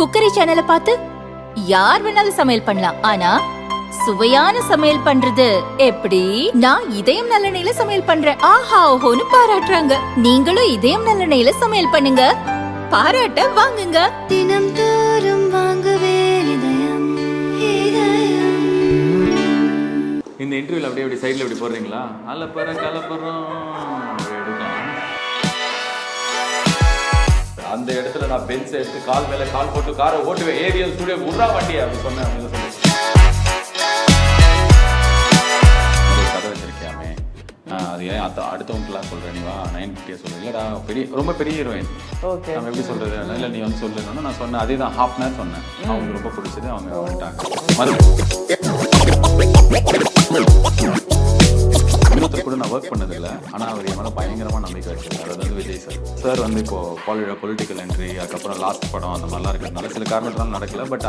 Cookery சேனலை பார்த்து யார் வேணாலும் சமையல் பண்ணலாம். ஆனா சுவையான சமையல் பண்றது எப்படி? நான் இதயம் நல்லெண்ணெயில சமையல் பண்றேன். ஆஹா ஓஹோன்னு பாராட்டுறாங்க. நீங்களும் இதயம் நல்லெண்ணெயில சமையல் பண்ணுங்க, பாராட்ட வாங்குங்க. தினம் தோறும் வாங்குவே இதயம் இதயம். இந்த இன்டர்வியூல அப்படியே அப்படி சைடில் அப்படி போடுறீங்களா? கலப்பறம் எடுக்கலாம். அந்த இடத்துல நான் பென்ஸ் எடுத்து கால் மேலே கால் போட்டு காரை ஓட்டுவேன். ஏவிஎம் ஸ்டுடியோ உட்றா வண்டி அப்படி சொன்னேன். அப்படின்னு சொல்லி கதை வச்சிருக்கியாமே, அது ஏன் அடுத்தவங்கலாம் சொல்கிறேன், நீ வா 950 சொல்லுவேன். இல்லைடா ரொம்ப பெரிய ஹீரோயின், நம்ம எப்படி சொல்கிறது, இல்லை நீ வந்து சொல்லணும்னு நான் சொன்னேன். அதே தான் ½ நேரம் சொன்னேன். அவங்களுக்கு ரொம்ப பிடிச்சது, அவங்க வந்துட்டாங்க. இன்னொருத்தர் கூட நான் ஒர்க் பண்ணதில்லை, ஆனால் அவர் என் மேலே பயங்கரமாக நம்பிக்கை வச்சிருக்காரு. அது வந்து விஜய் சார் வந்து இப்போது பொலிட்டிக்கல் என்ட்ரி, அதுக்கப்புறம் லாஸ்ட் படம் அந்த மாதிரிலாம் இருக்கிறதுனால சில காரணத்தாலும் நடக்கல. பட்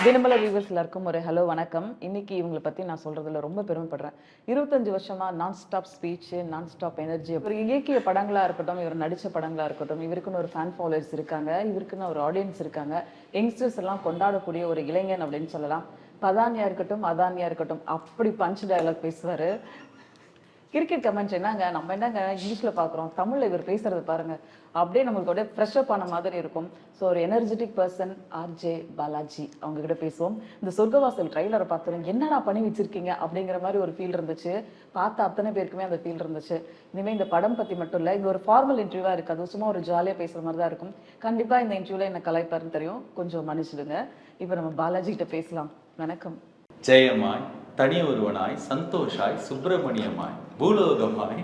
தினமலர் வியூவர்ஸ் எல்லாருக்கும் ஒரு ஹலோ வணக்கம். இன்னைக்கு இவங்களை பற்றி நான் சொல்கிறதுல ரொம்ப பெருமைப்படுறேன். 25 வருஷமாக நான் ஸ்டாப் ஸ்பீச், நான் ஸ்டாப் எனர்ஜி. இவர் இயக்கிய படங்களாக இருக்கட்டும், இவர் நடித்த படங்களாக இருக்கட்டும், இவருக்குன்னு ஒரு ஃபேன் ஃபாலோவர்ஸ் இருக்காங்க, இவருக்குன்னு ஒரு ஆடியன்ஸ் இருக்காங்க. யங்ஸ்டர்ஸ் எல்லாம் கொண்டாடக்கூடிய ஒரு இளைஞன் அப்படின்னு சொல்லலாம். பதானியா இருக்கட்டும், அதானியா இருக்கட்டும், அப்படி பஞ்ச் டயலாக் பேசுவார். கிரிக்கெட் கமெண்ட்ஸ் என்னங்க, நம்ம என்னங்க இங்கிலீஷில் பார்க்குறோம், தமிழில் இவர் பேசுறது பாருங்க, அப்படியே நம்மளுக்கு அப்படியே ஃப்ரெஷ்அப் ஆன மாதிரி இருக்கும். ஸோ ஒரு எனர்ஜெட்டிக் பர்சன் ஆர்ஜே பாலாஜி, அவங்க கிட்ட பேசுவோம். இந்த சொர்க்கவாசல் ட்ரைலரை பார்த்தோம், என்னடா பண்ணி வச்சிருக்கீங்க அப்படிங்கிற மாதிரி ஒரு ஃபீல் இருந்துச்சு. பார்த்த அத்தனை பேருக்குமே அந்த ஃபீல் இருந்துச்சு. இனிமேல் இந்த படம் பற்றி மட்டும் இல்லை, இது ஒரு ஃபார்மல் இன்டர்வியூவாக இருக்காது, சும்மா ஒரு ஜாலியாக பேசுகிற மாதிரி தான் இருக்கும். கண்டிப்பாக இந்த இன்டர்வியூவில் என்ன கலாய்ப்பாருன்னு தெரியும், கொஞ்சம் மன்னிச்சிடுங்க. இப்போ நம்ம பாலாஜி கிட்ட பேசலாம். வணக்கம். ஜெயமாய், தனி ஒருவனாய், சந்தோஷாய், சுப்பிரமணியமாய், பூலோகமாய்,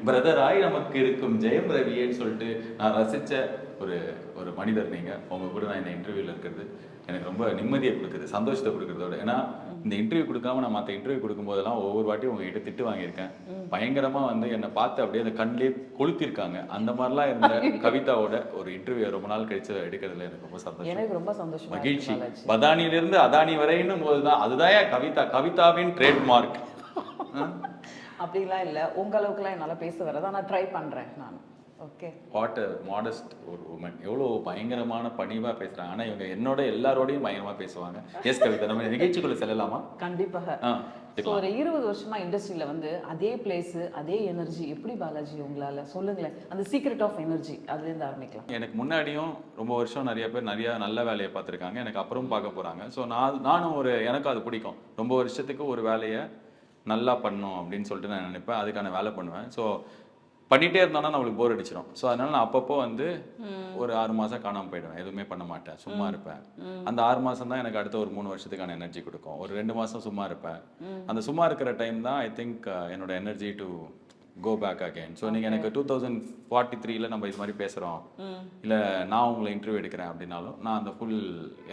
பிரதராய் நமக்கு இருக்கும் ஜெயம் ரவியேன்னு சொல்லிட்டு நான் ரசிச்ச ஒரு மனிதர் நீங்க. உங்க கூட நான் இந்த இன்டர்வியூல இருக்கிறது எனக்கு ரொம்ப நிம்மதியை கொடுக்குது, சந்தோஷத்தை கொடுக்குறதோட. ஏன்னா இந்த இன்டர்வியூ கொடுக்காம நான் மற்ற இன்டர்வியூ கொடுக்கும் போதெல்லாம் ஒவ்வொரு வாட்டியும் உங்ககிட்ட திட்டு வாங்கியிருக்கேன். பயங்கரமா வந்து என்னை பார்த்து அப்படியே அந்த கண்ணிலே கொளுத்திருக்காங்க. அந்த மாதிரிலாம் இருந்த கவிதாவோட ஒரு இன்டர்வியூ ரொம்ப நாள் கழிச்சு எடுக்கிறதுல எனக்கு ரொம்ப சந்தோஷம், எனக்கு ரொம்ப சந்தோஷம், மகிழ்ச்சி. பதானியிலிருந்து அதானி வரைன்னு போதுதான், அதுதான் கவிதாவின் ட்ரேட்மார்க். அப்படிலாம் இல்லை, உங்க அளவுக்குலாம் என்னால் பேச வரதான் நான் ட்ரை பண்ணுறேன் நான். ஓகே, வாட் அ மாடஸ்ட் ஒரு உமன், எவ்வளோ பயங்கரமான பணிவாக பேசுகிறாங்க. ஆனால் இவங்க என்னோட எல்லாரோடையும் பயங்கரமாக பேசுவாங்க. எஸ் கவிதா, நம்ம நிகழ்ச்சிக்குள்ளே செல்லலாமா? கண்டிப்பாக. ஒரு 20 வருஷமா இண்டஸ்ட்ரியில் வந்து அதே பிளேஸ், அதே எனர்ஜி. எப்படி பாலாஜி உங்களால் சொல்லுங்களேன், அந்த சீக்ரெட் ஆஃப் எனர்ஜி அதுலேருந்து ஆரம்பிக்கலாம். எனக்கு முன்னாடியும் ரொம்ப வருஷம் நிறைய பேர் நிறைய நல்ல வேலையை பார்த்துருக்காங்க, எனக்கு அப்புறம் பார்க்க போகிறாங்க. ஸோ நானும் எனக்கும் அது பிடிக்கும். ரொம்ப வருஷத்துக்கு ஒரு வேலையை நல்லா பண்ணணும் அப்படின்னு சொல்லிட்டு நான் நினைப்பேன், அதுக்கான வேலை பண்ணுவேன். ஸோ பண்ணிகிட்டே இருந்தோன்னா நம்மளுக்கு போர் அடிச்சிடும். ஸோ அதனால நான் அப்பப்போ வந்து ஒரு 6 மாதம் காணாமல் போயிடுவேன், எதுவுமே பண்ண மாட்டேன், சும்மா இருப்பேன். அந்த 6 மாதம் தான் எனக்கு அடுத்த ஒரு 3 வருஷத்துக்கான எனர்ஜி கொடுக்கும். ஒரு 2 மாதம் சும்மா இருப்பேன். அந்த சும்மா இருக்கிற டைம் தான் ஐ திங்க் என்னோட energy to go back again. So நீங்கள் எனக்கு 2043 நம்ம இது மாதிரி பேசுகிறோம், இல்லை நான் உங்களை இன்டர்வியூ எடுக்கிறேன் அப்படின்னாலும் நான் அந்த ஃபுல்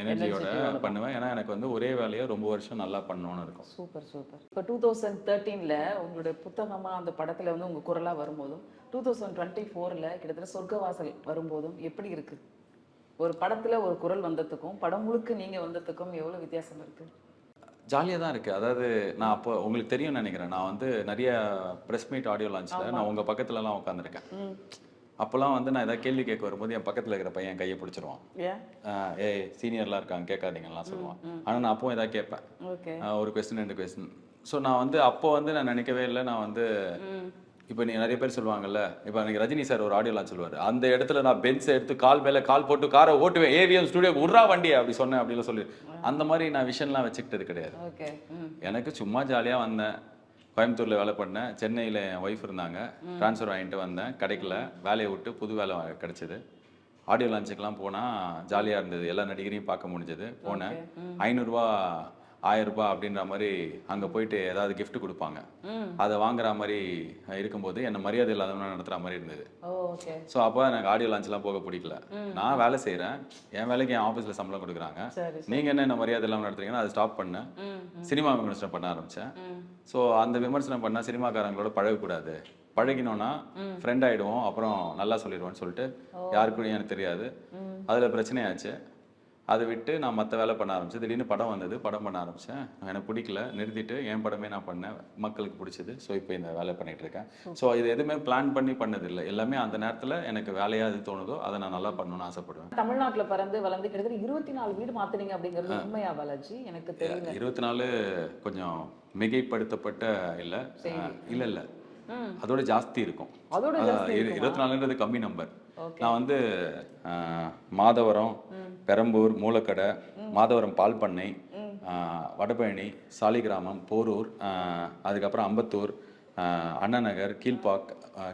எனர்ஜியோட பண்ணுவேன். ஏன்னா எனக்கு வந்து ஒரே வேலையை ரொம்ப வருஷம் நல்லா பண்ணணும்னு இருக்கும். Super super. இப்போ 2013 உங்களுடைய புத்தகமாக அந்த படத்தில் வந்து உங்கள் குரலாக வரும்போதும் 2024 கிட்டத்தட்ட சொர்க்கவாசல் வரும்போதும் எப்படி இருக்கு? ஒரு படத்தில் ஒரு குரல் வந்ததுக்கும் படம் முழுக்க நீங்கள் வந்ததுக்கும் எவ்வளோ வித்தியாசம் இருக்குது? ஜாலியாக தான் இருக்குது. அதாவது நான் அப்போ உங்களுக்கு தெரியும்னு நினைக்கிறேன், நான் வந்து நிறைய ப்ரெஸ் மீட் ஆடியோ லான்ச்சில் நான் உங்கள் பக்கத்துலலாம் உட்காந்துருக்கேன். அப்போல்லாம் வந்து நான் ஏதாவது கேள்வி கேட்க வரும்போது என் பக்கத்தில் இருக்கிற பையன் கையை பிடிச்சிருவான். சீனியர்லாம் இருக்காங்க கேட்காதீங்கலாம் சொல்லுவான். ஆனால் நான் அப்போ ஏதாவது கேட்பேன், ஒரு கொஸ்டின் 2 கொஸ்டின். ஸோ நான் வந்து அப்போ வந்து நான் நினைக்கவே இல்லை. நான் வந்து இப்போ நீங்கள் நிறைய பேர் சொல்லுவாங்கல்ல, இப்போ எனக்கு ரஜினி சார் ஒரு ஆடியோலாம் சொல்லுவார், அந்த இடத்துல நான் பென்ஸை எடுத்து கால் மேலே கால் போட்டு காரை ஓட்டுவேன், ஏவிஎம் ஸ்டுடியோ உட்றா வண்டி அப்படி சொன்னேன் அப்படிலாம் சொல்லி. அந்த மாதிரி நான் விஷன்லாம் வச்சுக்கிட்டது கிடையாது. எனக்கு சும்மா ஜாலியாக வந்தேன். கோயம்புத்தூரில் வேலை பண்ணேன், சென்னையில் என் ஒய்ஃப் இருந்தாங்க, ட்ரான்ஸ்ஃபர் வாங்கிட்டு வந்தேன், கிடைக்கல, வேலையை விட்டு புது வேலை கிடச்சிது. ஆடியோ லான்ச்சுக்கெலாம் போனால் ஜாலியாக இருந்தது, எல்லா நடிகரையும் பார்க்க முடிஞ்சது. போனேன், 500 ரூபா 1000 ரூபாய் அப்படின்ற மாதிரி அங்கே போயிட்டு ஏதாவது கிஃப்ட் கொடுப்பாங்க, அதை வாங்குற மாதிரி இருக்கும்போது என்னை மரியாதை இல்லாதவனா நடத்துகிற மாதிரி இருந்தது. ஸோ அப்போ எனக்கு ஆடியோ லான்ச்லாம் போக பிடிக்கல. நான் வேலை செய்கிறேன், என் வேலைக்கு என் ஆஃபீஸில் சம்பளம் கொடுக்குறாங்க, நீங்கள் என்ன மரியாதை இல்லாமல் நடத்துறீங்கன்னா அதை ஸ்டாப் பண்ணேன். சினிமா விமர்சனம் பண்ண ஆரம்பித்தேன். ஸோ அந்த விமர்சனம் பண்ணால் சினிமாக்காரங்களோட பழகக்கூடாது, பழகினோன்னா ஃப்ரெண்ட் ஆகிடுவோம், அப்புறம் நல்லா சொல்லிடுவோன்னு சொல்லிட்டு யாருக்கும் எனக்கு தெரியாது. அதில் பிரச்சனையாச்சு. அதை விட்டு நான் மற்ற வேலை பண்ண ஆரம்பிச்சேன். திடீர்னு படம் வந்தது, படம் பண்ண ஆரம்பித்தேன். எனக்கு பிடிக்கல, நிறுத்திட்டு என் படமே நான் பண்ணேன், மக்களுக்கு பிடிச்சது. ஸோ இப்போ இந்த வேலை பண்ணிகிட்டு இருக்கேன். ஸோ இது எதுவுமே பிளான் பண்ணி பண்ணதில்லை, எல்லாமே அந்த நேரத்தில் எனக்கு வேலையாக எது தோணுதோ அதை நான் நல்லா பண்ணணும்னு ஆசைப்படுவேன். தமிழ்நாட்டுல பிறந்து வளர்ந்து கிட்டத்தட்ட 24 வீடு மாத்துனீங்க அப்படிங்கிறது உண்மையா பாலாஜி? எனக்கு தெரியல. 24 கொஞ்சம் மிகைப்படுத்தப்பட்ட இல்லை, இல்லை அதோட ஜாஸ்தி இருக்கும். 24ன்றது கம்மி நம்பர். நான் வந்து மாதவரம், பெரம்பூர், மூலக்கடை, மாதவரம் பால் பண்ணை, வடபழனி, சாலிகிராமம், போரூர், அதுக்கப்புறம் அம்பத்தூர், அண்ணா நகர்,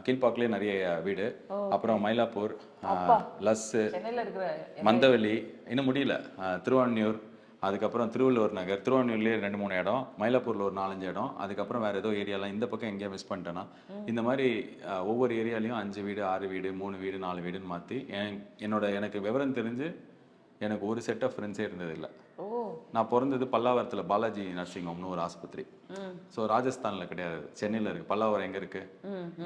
கீழ்பாக்லேயே நிறைய வீடு, அப்புறம் மயிலாப்பூர், லஸ்ஸு, மந்தவெளி, இன்னும் முடியல, திருவான்மியூர், அதுக்கப்புறம் திருவள்ளுவர் நகர், திருவான்மியூர்லேயே 2-3 இடம், மயிலாப்பூரில் ஒரு 4-5 இடம், அதுக்கப்புறம் வேறு ஏதோ ஏரியாலாம் இந்த பக்கம் எங்கேயா மிஸ் பண்ணிட்டேன்னா இந்த மாதிரி ஒவ்வொரு ஏரியாலையும் 5 வீடு, 6 வீடு, 3 வீடு, 4 வீடுன்னு மாற்றி எனக்கு விவரம் தெரிஞ்சு எனக்கு ஒரு செட் ஆஃப் ஃப்ரெண்ட்ஸே இருந்ததில்லை. நான் பிறந்தது பல்லாவரத்தில் பாலாஜி நர்சிங் ஹோம்னு ஒரு ஆஸ்பத்திரி. ஸோ ராஜஸ்தானில் கிடையாது, சென்னையில் இருக்குது. பல்லாவரம் எங்கே இருக்குது?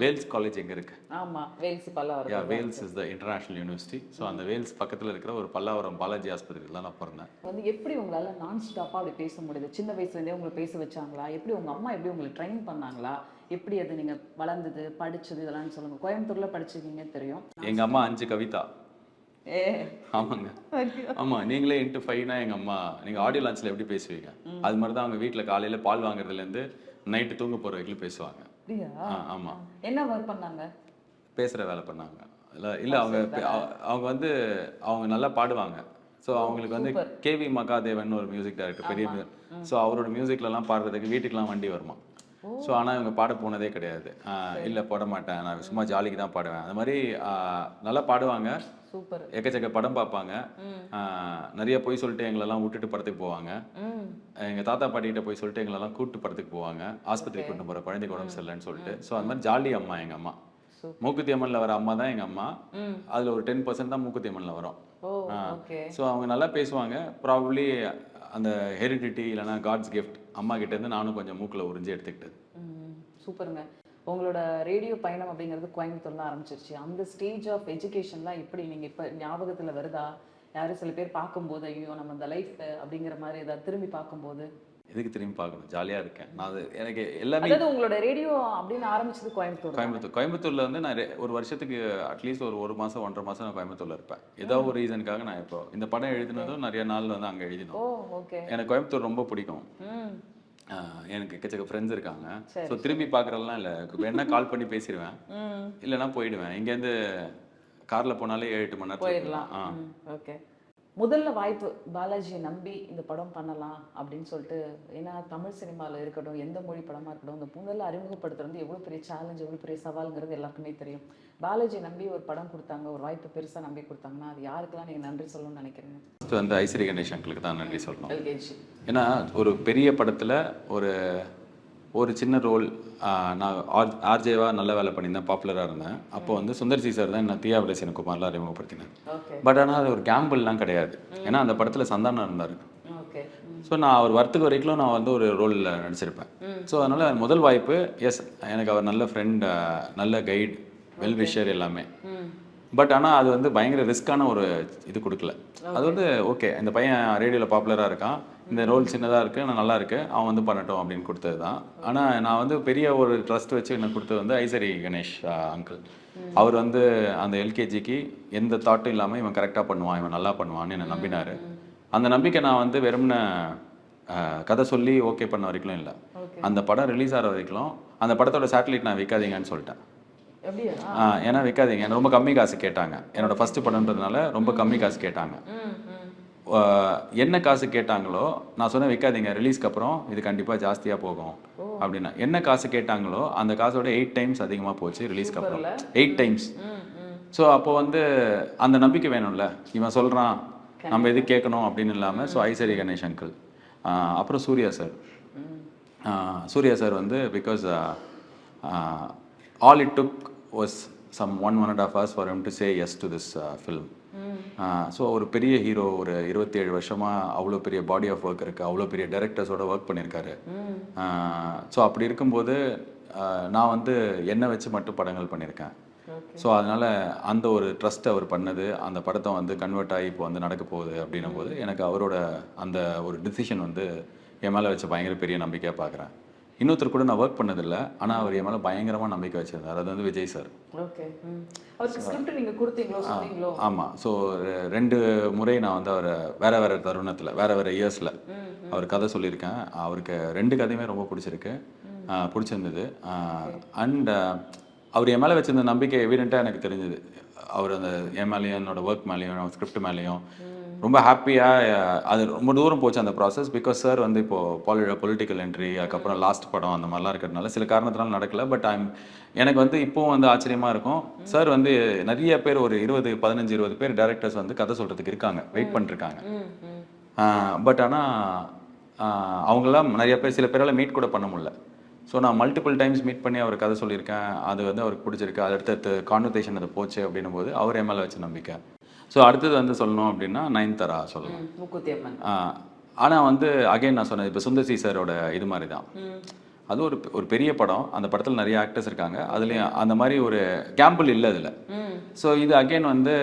வேல்ஸ் காலேஜ் எங்கே இருக்குது? ஆமாம், Vels Pallavaram. Vels is the international university. So அந்த வேல்ஸ் பக்கத்தில் இருக்கிற ஒரு பல்லாவரம் பாலாஜி ஆஸ்பத்திரியில் தான் நான் பிறந்தேன். வந்து எப்படி உங்களால் நான் ஸ்டாப்பாக அப்படி பேச முடியுது? சின்ன வயசுலேருந்தே உங்களை பேச வச்சாங்களா? எப்படி உங்கள் அம்மா எப்படி உங்களை ட்ரெயின் பண்ணாங்களா? எப்படி அது நீங்கள் வளர்ந்தது, படித்தது இதெல்லாம் சொல்லுங்கள். கோயம்புத்தூரில் படிச்சிருக்கீங்க தெரியும். எங்கள் அம்மா 5 கவிதா. ஆமாங்க, ஆமாம். நீங்களே இன்ட்டு 5னா எங்கள் அம்மா, நீங்கள் ஆடியோ லான்ச்சில் எப்படி பேசுவீங்க அது மாதிரி தான் அவங்க வீட்டில் காலையில் பால் வாங்குறதுலேருந்து நைட்டு தூங்க போகிற வரைக்கும் பேசுவாங்க. ஆமாம். என்ன ஒர்க் பண்ணாங்க? பேசுகிற வேலை பண்ணாங்க. இல்லை அவங்க வந்து அவங்க நல்லா பாடுவாங்க. ஸோ அவங்களுக்கு வந்து கேவி மகாதேவன் ஒரு மியூசிக் டைரக்டர், பெரிய. ஸோ அவரோட மியூசிக்லலாம் பாடுறதுக்கு வீட்டுக்கெலாம் வண்டி வருமா. ஸோ ஆனால் இவங்க பாட போனதே கிடையாது. இல்லை போட மாட்டேன், நான் சும்மா ஜாலிக்கு தான் பாடுவேன். அது மாதிரி நல்லா பாடுவாங்க. சூப்பர். எக்கச்சக்க படம் பார்ப்பாங்க. நிறைய போய் சொல்லிட்டு எங்களெல்லாம் விட்டுட்டு படத்துக்கு போவாங்க. எங்கள் தாத்தா பாட்டிகிட்ட போய் சொல்லிட்டு எங்களெல்லாம் கூப்பிட்டு படத்துக்கு போவாங்க, ஆஸ்பத்திரி கூட்டு போகிற குழந்தைக்கு உடம்பு சரியில்லைன்னு சொல்லிட்டு. ஸோ அந்த மாதிரி ஜாலி அம்மா எங்கள் அம்மா. மூக்குத்தி அம்மனில் வர அம்மா தான் எங்கள் அம்மா. அதில் ஒரு 10% தான் மூக்குத்தி அம்மனில் வரும். ஸோ அவங்க நல்லா பேசுவாங்க. ப்ராபப்ளி அந்த ஹெரிடிட்டி இல்லைனா காட்ஸ் கிஃப்ட் அம்மா கிட்டேருந்து நானும் கொஞ்சம் மூக்கில் உறிஞ்சி எடுத்துக்கிட்டது. சூப்பருங்க. உங்களோட ரேடியோ பயணம் அப்படிங்கிறது கோயம்புத்தூர்ல ஆரம்பிச்சிருச்சு. அந்த ஸ்டேஜ் ஆஃப் எஜுகேஷன்லாம் எப்படி நீங்கள் இப்போ ஞாபகத்தில் வருதா? யாரும் சில பேர் பார்க்கும்போது ஐயோ நம்ம இந்த லைஃப் அப்படிங்கிற மாதிரி ஏதாவது திரும்பி பார்க்கும்போது? எதுக்கு திரும்பி பார்க்கணும், ஜாலியாக இருக்கேன் நான். அது எனக்கு எல்லாமே. அதாவது உங்களோட ரேடியோ அப்படின்னு ஆரம்பிச்சது கோயம்புத்தூரில் வந்து நான் ஒரு வருஷத்துக்கு அட்லீஸ்ட் ஒரு மாதம் 1.5 மாதம் நான் கோயம்புத்தூரில் இருப்பேன். ஏதோ ஒரு ரீசனுக்காக நான் இப்போ இந்த படம் எழுதினதும் நிறைய நாள் வந்து அங்கே எழுதினோம். எனக்கு கோயம்புத்தூர் ரொம்ப பிடிக்கும். எனக்கு எக்கச்சக்க ஃப்ரெண்ட்ஸ் இருக்காங்க. ஸோ திரும்பி பார்க்குறதுலாம் இல்லை, வேணா கால் பண்ணி பேசிடுவேன், இல்லைன்னா போயிடுவேன். இங்கேருந்து காரில் போனாலே 7-8 மணி நேரம் போயிடலாம். ஓகே. முதல்ல வாய்ப்பு பாலாஜியை நம்பி இந்த படம் பண்ணலாம் அப்படின்னு சொல்லிட்டு, ஏன்னா தமிழ் சினிமாவில் இருக்கட்டும், எந்த மொழி படமாக இருக்கட்டும், இந்த முதல்ல அறிமுகப்படுத்துறது எவ்வளோ பெரிய சேலஞ்ச், எவ்வளோ பெரிய சவாலுங்கிறது எல்லாருக்குமே தெரியும். பாலாஜியை நம்பி ஒரு படம் கொடுத்தாங்க, ஒரு வாய்ப்பு பெருசாக நம்பி கொடுத்தாங்கன்னா அது யாருக்கெல்லாம் நீங்கள் நன்றி சொல்லணும்னு நினைக்கிறீங்க? ஃபஸ்ட்டு வந்து ஐஸ்வரி கணேஷ் அங்கிளுக்கு தான் நன்றி சொல்லணும். ஏன்னா ஒரு பெரிய படத்தில் ஒரு சின்ன ரோல், நான் ஆர்ஜேவாக நல்ல வேலை பண்ணியிருந்தேன், பாப்புலராக இருந்தேன். அப்போ வந்து சுந்தர் சி சார் தான் என்ன தியா பிரசன் குமார்லாம் அறிமுகப்படுத்தினேன். பட் ஆனால் அது ஒரு கேம்பிள்லாம் கிடையாது. ஏன்னா அந்த படத்தில் சந்தானம் இருந்தார். ஸோ நான் அவர் வரத்துக்கு வரைக்கும் நான் வந்து ஒரு ரோலில் நடிச்சிருப்பேன். ஸோ அதனால் முதல் வாய்ப்பு, எஸ், எனக்கு அவர் நல்ல ஃப்ரெண்ட், நல்ல கைட், வெல் விஷர் எல்லாமே. பட் ஆனால் அது வந்து பயங்கர ரிஸ்க்கான ஒரு இது கொடுக்கல. அது வந்து ஓகே, இந்த பையன் ரேடியோவில் பாப்புலராக இருக்கான், இந்த ரோல் சின்னதாக இருக்குது, நான் நல்லா இருக்கு, அவன் வந்து பண்ணட்டும் அப்படின்னு கொடுத்தது தான். ஆனால் நான் வந்து பெரிய ஒரு ட்ரஸ்ட் வச்சு எனக்கு கொடுத்தது வந்து ஐஸ்வரி கணேஷ் அங்கிள். அவர் வந்து அந்த எல்கேஜிக்கு எந்த தாட்டும் இல்லாமல் இவன் கரெக்டாக பண்ணுவான், இவன் நல்லா பண்ணுவான்னு என்னை நம்பினார். அந்த நம்பிக்கை நான் வந்து வெறும்ன கதை சொல்லி ஓகே பண்ண வரைக்கும் இல்லை, அந்த படம் ரிலீஸ் ஆகிற வரைக்கும் அந்த படத்தோட சேட்டலைட் நான் வைக்காதீங்கன்னு சொல்லிட்டேன். ஏன்னா வைக்காதீங்க, ரொம்ப கம்மி காசு கேட்டாங்க. என்னோட ஃபர்ஸ்ட் படம்ன்றதுனால ரொம்ப கம்மி காசு கேட்டாங்க. என்ன காசு கேட்டாங்களோ நான் சொன்னேன் வைக்காதீங்க, ரிலீஸ்க்கு அப்புறம் இது கண்டிப்பாக ஜாஸ்தியாக போகும் அப்படின்னா. என்ன காசு கேட்டாங்களோ அந்த காசோட 8 டைம்ஸ் அதிகமாக போச்சு ரிலீஸ்க்கு அப்புறம், 8 டைம்ஸ். ஸோ அப்போ வந்து அந்த நம்பிக்கை வேணும்ல, இவன் சொல்கிறான் நம்ம எது கேட்கணும் அப்படின்னு இல்லாமல். ஸோ ஐஸ்வரி கணேஷ் அங்கிள், அப்புறம் சூர்யா சார் வந்து because all it took was some 1.5 hours for him to say yes to this film. So ஒரு பெரிய ஹீரோ, ஒரு 27 வருஷமாக அவ்வளோ பெரிய பாடி ஆஃப் ஒர்க் இருக்குது, அவ்வளோ பெரிய டைரக்டர்ஸோட ஒர்க் பண்ணியிருக்காரு. ஸோ அப்படி இருக்கும்போது நான் வந்து என்னை வச்சு மட்டும் படங்கள் பண்ணியிருக்கேன். ஸோ அதனால் அந்த ஒரு ட்ரஸ்ட் அவர் பண்ணது, அந்த படத்தை வந்து கன்வெர்ட் ஆகி இப்போ வந்து நடக்க போகுது அப்படின்னும் போது எனக்கு அவரோட அந்த ஒரு டிசிஷன் வந்து என் மேலே வச்ச பயங்கர பெரிய நம்பிக்கையாக பார்க்குறேன். இன்னொருத்தர் கூட நான் ஒர்க் பண்ணதில்லை, ஆனால் அவர் என் மேலே பயங்கரமாக நம்பிக்கை வச்சிருந்தார். அது வந்து விஜய் சார். ஓகே. அவருக்கு ஸ்கிரிப்ட் நீங்கள் கொடுத்தீங்களோ சொன்னீங்களோ? ஆமாம். ஸோ 2 முறை நான் வந்து அவரை வேறு தருணத்தில் வேறு இயர்ஸில் அவர் கதை சொல்லியிருக்கேன். அவருக்கு 2 கதையுமே ரொம்ப பிடிச்சிருந்தது. அண்ட் அவர் என் மேலே வச்சிருந்த நம்பிக்கை எவிடெண்ட்டாக எனக்கு தெரிஞ்சுது. அவர் அந்த என் மேலேயும் என்னோட ஒர்க் மேலேயும் ஸ்கிரிப்ட் மேலேயும் ரொம்ப ஹாப்பியாக அது ரொம்ப தூரம் போச்சு அந்த ப்ராசஸ். பிகாஸ் சார் வந்து இப்போது பொலிட்டிக்கல் என்ட்ரி, அதுக்கப்புறம் லாஸ்ட் படம் அந்த மாதிரிலாம் இருக்கிறதுனால சில காரணத்தினால நடக்கல. பட் எனக்கு வந்து இப்போவும் வந்து ஆச்சரியமாக இருக்கும். சார் வந்து நிறைய பேர் ஒரு 15-20 பேர் டேரக்டர்ஸ் வந்து கதை சொல்கிறதுக்கு இருக்காங்க, வெயிட் பண்ணிருக்காங்க. பட் ஆனால் அவங்களாம் நிறைய பேர் சில பேரால் மீட் கூட பண்ண முடியல. ஸோ நான் மல்டிபிள் டைம்ஸ் மீட் பண்ணி அவர் கதை சொல்லியிருக்கேன். அது வந்து அவருக்கு பிடிச்சிருக்கு. அது அடுத்தடுத்து கான்வர்சேஷன் அது போச்சு அப்படின்னும் போது அவர் என் மேலே வச்ச நம்பிக்கை. ஸோ அடுத்தது வந்து சொல்லணும் அப்படின்னா நயன்தாரா சொல்லலாம். மூக்குத்தி அம்மன். ஆனால் வந்து அகைன் நான் சொன்னது இப்போ சுந்தர் சி சாரோட இது மாதிரி தான். அது ஒரு பெரிய படம். அந்த படத்தில் நிறைய ஆக்டர்ஸ் இருக்காங்க. அதுலேயும் அந்த மாதிரி ஒரு கேம்பிள் இல்லை அதில். ஸோ இது அகைன் வந்து